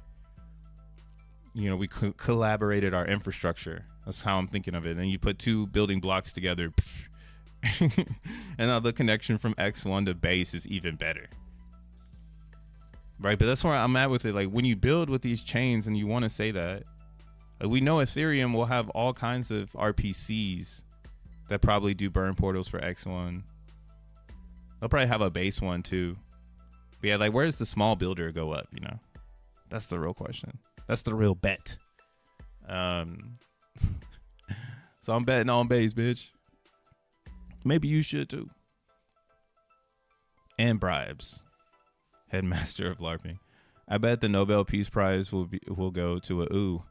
Speaker 1: we collaborated our infrastructure. That's how I'm thinking of it. And you put two building blocks together and now the connection from X1 to base is even better. Right. But that's where I'm at with it. Like when you build with these chains and you want to say that, like we know Ethereum will have all kinds of RPCs that probably do burn portals for X1. They'll probably have a base one too. But yeah, like where does the small builder go up? That's the real question. That's the real bet. So I'm betting on base, bitch. Maybe you should too. And bribes. Headmaster of LARPing. I bet the Nobel Peace Prize will go to a ooh.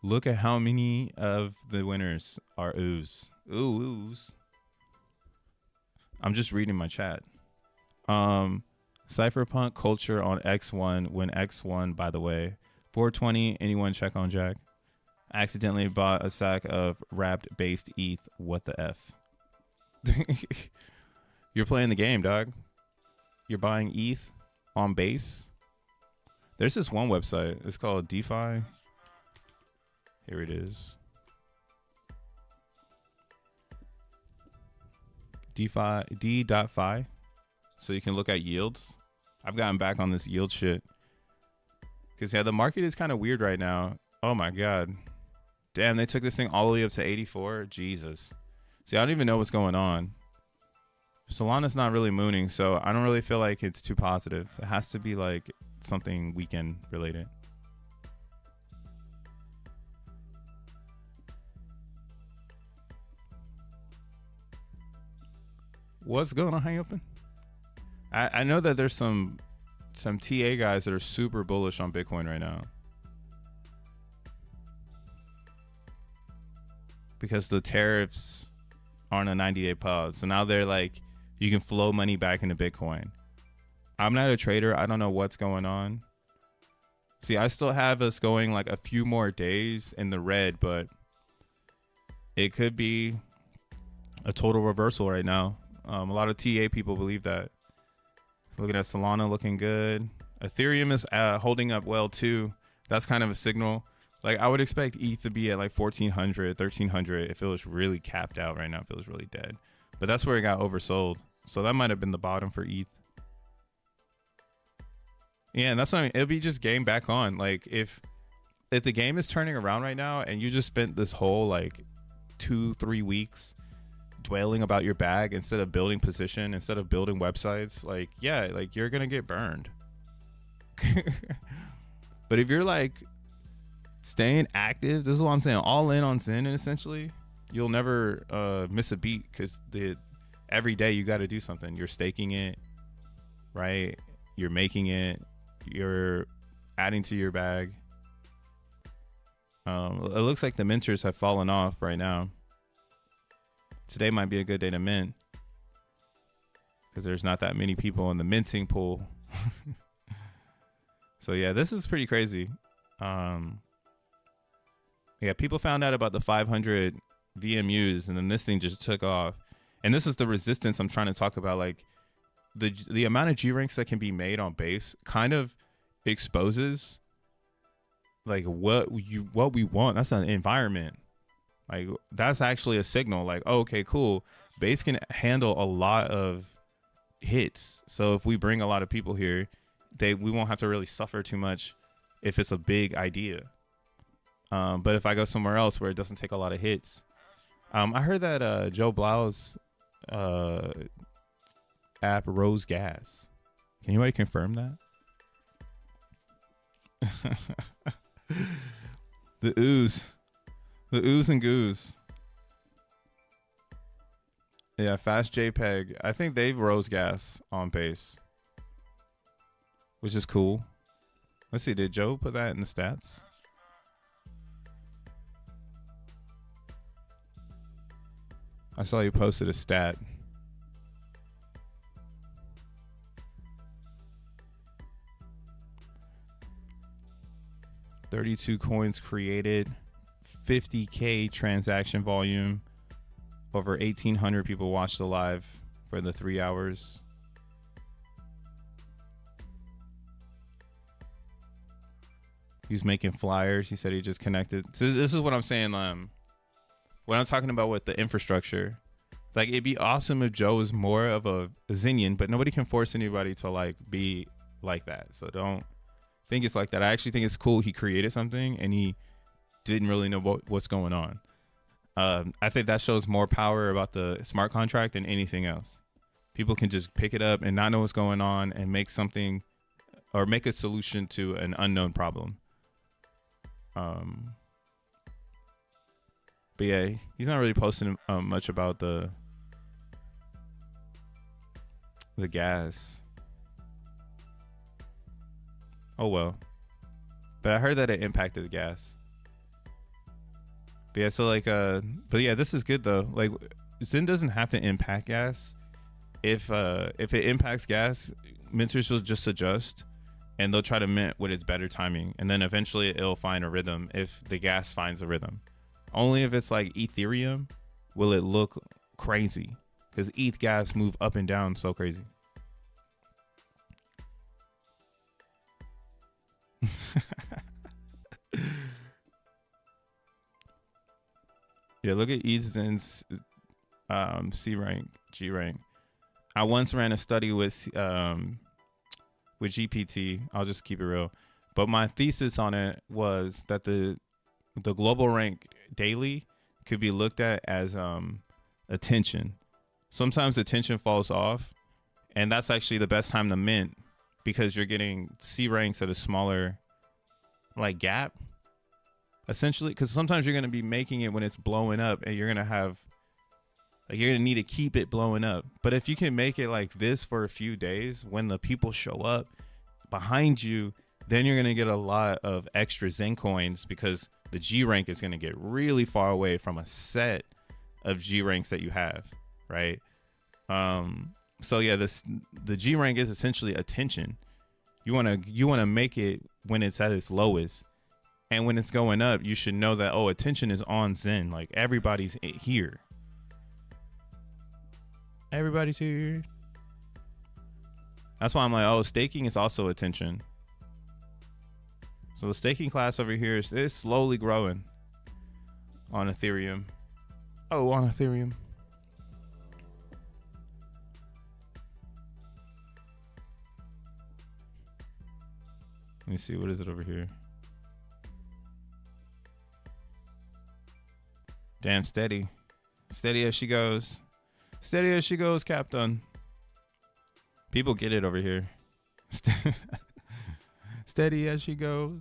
Speaker 1: Look at how many of the winners are oohs. Ooh, oohs. I'm just reading my chat. Cypherpunk culture on X1 when X1, by the way. 420, anyone check on Jack? I accidentally bought a sack of wrapped based ETH. What the F? You're playing the game, dog. You're buying ETH on base. There's this one website. It's called DeFi. Here it is. DeFi, D.fi. So you can look at yields. I've gotten back on this yield shit. Because, yeah, the market is kind of weird right now. Oh, my God. Damn, they took this thing all the way up to 84. Jesus. See, I don't even know what's going on. Solana's not really mooning, so I don't really feel like it's too positive. It has to be, like, something weekend related. What's going on, Hang Open? I know that there's some TA guys that are super bullish on Bitcoin right now. Because the tariffs are on a 90-day pause. So now they're like, you can flow money back into Bitcoin. I'm not a trader. I don't know what's going on. See, I still have us going like a few more days in the red, but it could be a total reversal right now. A lot of TA people believe that. Looking at Solana looking good. Ethereum is holding up well too. That's kind of a signal. Like I would expect ETH to be at like 1400, 1300 if it was really capped out right now, if it was really dead. But that's where it got oversold. So that might have been the bottom for ETH. Yeah, and that's what I mean. It'll be just game back on. Like if the game is turning around right now and you just spent this whole like 2-3 weeks dwelling about your bag instead of building position, instead of building websites, like yeah, like you're gonna get burned. But if you're like staying active, this is what I'm saying, all in on XEN, and essentially you'll never miss a beat, because every day you got to do something. You're staking it, right? You're making it, you're adding to your bag. It looks like the mentors have fallen off right now. Today might be a good day to mint because there's not that many people in the minting pool. So yeah, this is pretty crazy. Yeah, people found out about the 500 VMUs, and then this thing just took off. And this is the resistance I'm trying to talk about. Like the amount of G ranks that can be made on base kind of exposes like what we want. That's an environment. Like that's actually a signal. Like, oh, okay, cool. Base can handle a lot of hits. So if we bring a lot of people here, we won't have to really suffer too much if it's a big idea. But if I go somewhere else where it doesn't take a lot of hits, I heard that Joe Blau's app rose gas. Can anybody confirm that? The ooze and goose. Yeah, fast JPEG. I think they've rose gas on base, which is cool. Let's see, did Joe put that in the stats? I saw you posted a stat. $32 coins created, 50K transaction volume, over 1,800 people watched the live for the 3 hours. He's making flyers. He said he just connected. So this is what I'm saying. When I'm talking about with the infrastructure, like it'd be awesome if Joe was more of a Xenian, but nobody can force anybody to like be like that. So don't think it's like that. I actually think it's cool he created something and he didn't really know what's going on. I think that shows more power about the smart contract than anything else. People can just pick it up and not know what's going on and make something or make a solution to an unknown problem. But yeah, he's not really posting much about the gas. Oh well. But I heard that it impacted the gas. But yeah, so like but yeah, this is good though. Like XEN doesn't have to impact gas. If it impacts gas, minters will just adjust and they'll try to mint with its better timing, and then eventually it'll find a rhythm if the gas finds a rhythm. Only if it's like Ethereum will it look crazy, because ETH gas move up and down so crazy. Yeah, look at XEN's C rank, G rank. I once ran a study with GPT. I'll just keep it real, but my thesis on it was that the global rank daily could be looked at as attention. Sometimes attention falls off, and that's actually the best time to mint, because you're getting C ranks at a smaller like gap, essentially, because sometimes you're going to be making it when it's blowing up, and you're going to have like, you're going to need to keep it blowing up. But if you can make it like this for a few days, when the people show up behind you, then you're going to get a lot of extra XEN coins, because the G rank is going to get really far away from a set of G ranks that you have, right? So yeah, the G rank is essentially attention. You want to make it when it's at its lowest, and when it's going up, you should know that, oh, attention is on XEN. Like everybody's here. Everybody's here. That's why I'm like, oh, staking is also attention. So the staking class over here is slowly growing on Ethereum. Oh, on Ethereum. Let me see, what is it over here? Damn, steady. Steady as she goes. Steady as she goes, Captain. People get it over here. Steady as she goes.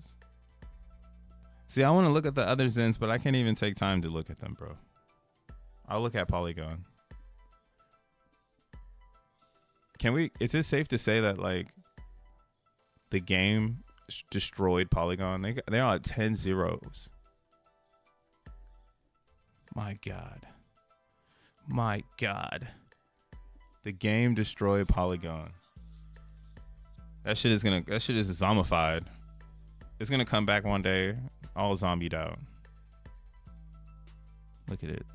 Speaker 1: See, I want to look at the other XENs, but I can't even take time to look at them, bro. I'll look at Polygon. Is it safe to say that like the game destroyed Polygon? They're at 10 zeros. My God. my God. The game destroyed Polygon. That shit is zombified. It's gonna come back one day, all zombied out. Look at it.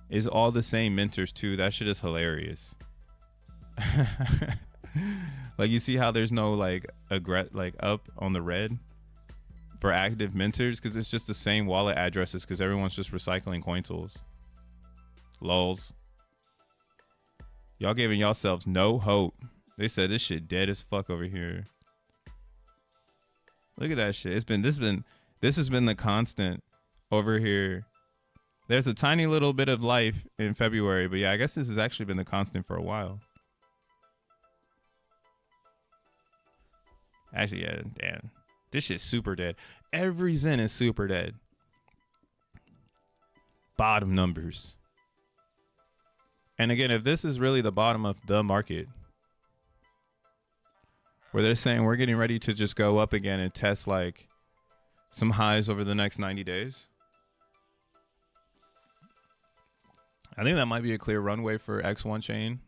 Speaker 1: It's all the same minters too. That shit is hilarious. Like, you see how there's no like up on the red for active minters, because it's just the same wallet addresses, because everyone's just recycling coin tools. Lols. Y'all giving yourselves no hope. They said this shit dead as fuck over here. Look at that shit. This has been the constant over here. There's a tiny little bit of life in February, but yeah, I guess this has actually been the constant for a while. Actually, yeah, damn. This shit's super dead. Every XEN is super dead. Bottom numbers. And again, if this is really the bottom of the market, where they're saying we're getting ready to just go up again and test like some highs over the next 90 days, I think that might be a clear runway for X1 chain.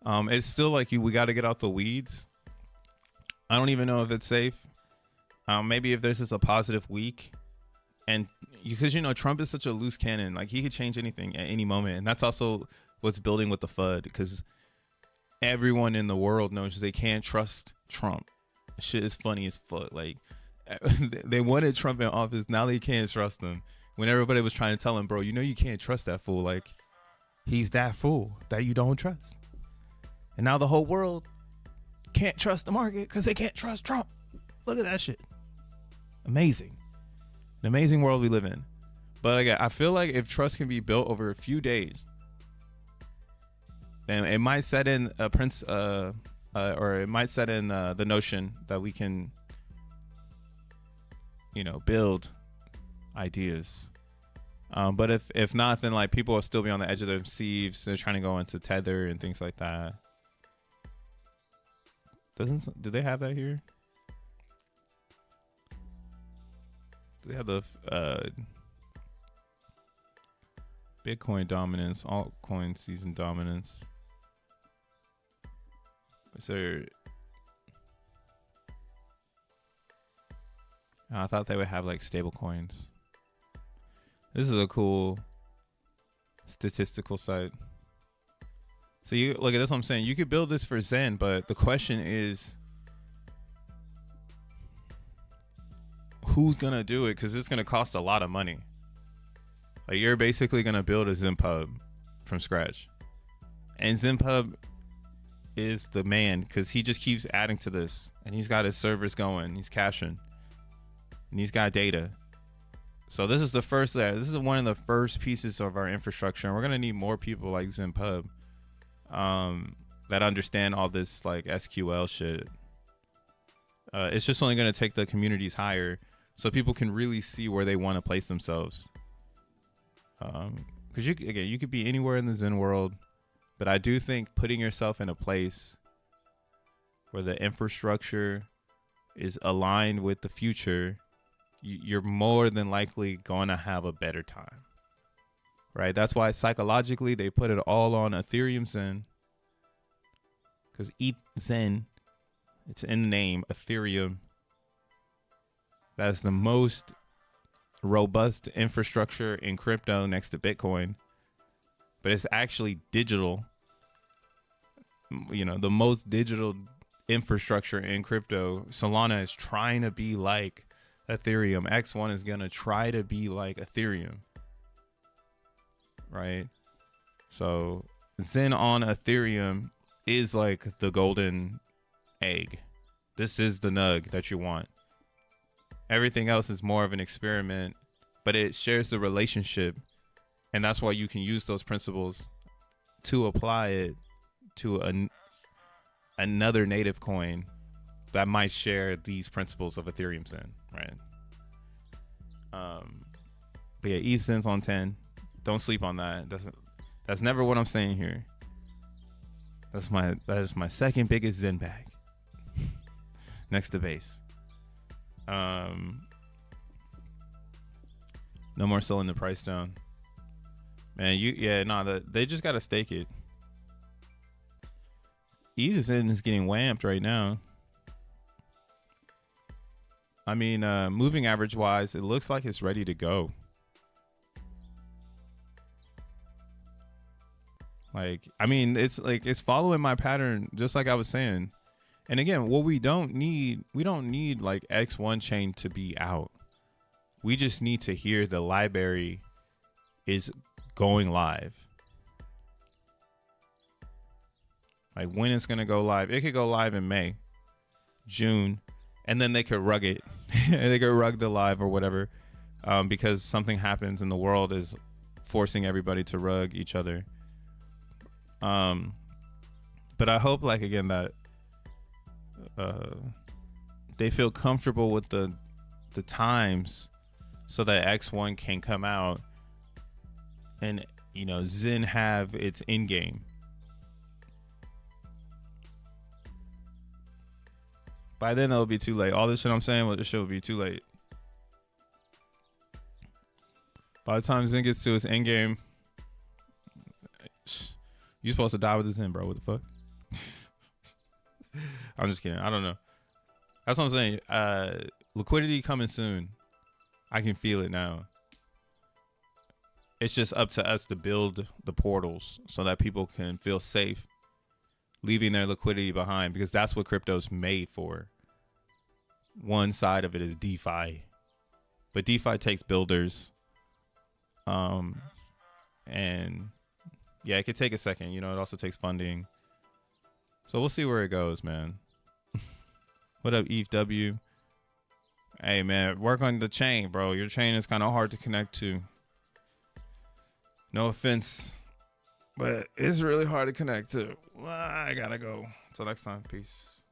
Speaker 1: It's still like we got to get out the weeds. I don't even know if it's safe. Maybe if this is a positive week, and because, you know, Trump is such a loose cannon, like he could change anything at any moment. And that's also what's building with the FUD, because everyone in the world knows they can't trust Trump. Shit is funny as fuck. Like, they wanted Trump in office. Now they can't trust him. When everybody was trying to tell him, bro, you know, you can't trust that fool. Like, he's that fool that you don't trust. And now the whole world can't trust the market because they can't trust Trump. Look at that shit. Amazing. An amazing world we live in. But again, I feel like if trust can be built over a few days, then it might set in a or it might set in the notion that we can, you know, build ideas. But if not, then like people will still be on the edge of their seats. They're trying to go into Tether and things like that. Do they have that here? Do they have the Bitcoin dominance, altcoin season dominance? Is there? I thought they would have like stable coins. This is a cool statistical site. So you look at this, what I'm saying. You could build this for XEN, but the question is, who's gonna do it? Because it's gonna cost a lot of money. Like, you're basically gonna build a XenPub from scratch, and XenPub is the man because he just keeps adding to this, and he's got his servers going, he's caching, and he's got data. So this is the first. This is one of the first pieces of our infrastructure, and we're gonna need more people like XenPub that understand all this like SQL shit. It's just only gonna take the communities higher, so people can really see where they want to place themselves. Because you could be anywhere in the XEN world, but I do think putting yourself in a place where the infrastructure is aligned with the future, you're more than likely going to have a better time, right? That's why psychologically they put it all on Ethereum XEN, because XEN, it's in the name, Ethereum. That's the most robust infrastructure in crypto next to Bitcoin, but it's actually digital. You know, the most digital infrastructure in crypto. Solana is trying to be like Ethereum. X1 is gonna try to be like Ethereum, right? So XEN on Ethereum is like the golden egg. This is the nug that you want. Everything else is more of an experiment, but it shares the relationship, and that's why you can use those principles to apply it to another native coin that might share these principles of Ethereum XEN, right? But yeah, XEN's on 10. Don't sleep on that. That's never what I'm saying here. That is my second biggest XEN bag, next to base. No more selling the price down. Man, they just gotta stake it. XEN is getting whamped right now. I mean, moving average wise, it looks like it's ready to go. Like, I mean, it's following my pattern, just like I was saying. And again, what we don't need like X1 chain to be out. We just need to hear the library is going live. Like when it's gonna go live. It could go live in May, June, and then they could rug it. They could rug the live or whatever, because something happens and the world is forcing everybody to rug each other. But I hope, like, again, that they feel comfortable with the times, so that X1 can come out and, you know, XEN have its in game. By then it'll be too late. All this shit I'm saying, well, this shit will be too late. By the time XEN gets to its end game, you're supposed to die with this in, bro. What the fuck? I'm just kidding. I don't know. That's what I'm saying. Liquidity coming soon. I can feel it now. It's just up to us to build the portals so that people can feel safe leaving their liquidity behind, because that's what crypto's made for. One side of it is DeFi, but DeFi takes builders. And yeah, it could take a second. You know, it also takes funding. So we'll see where it goes, man. What up, Eve W? Hey, man, work on the chain, bro. Your chain is kind of hard to connect to. No offense, but it's really hard to connect to. I gotta go. Until next time, peace.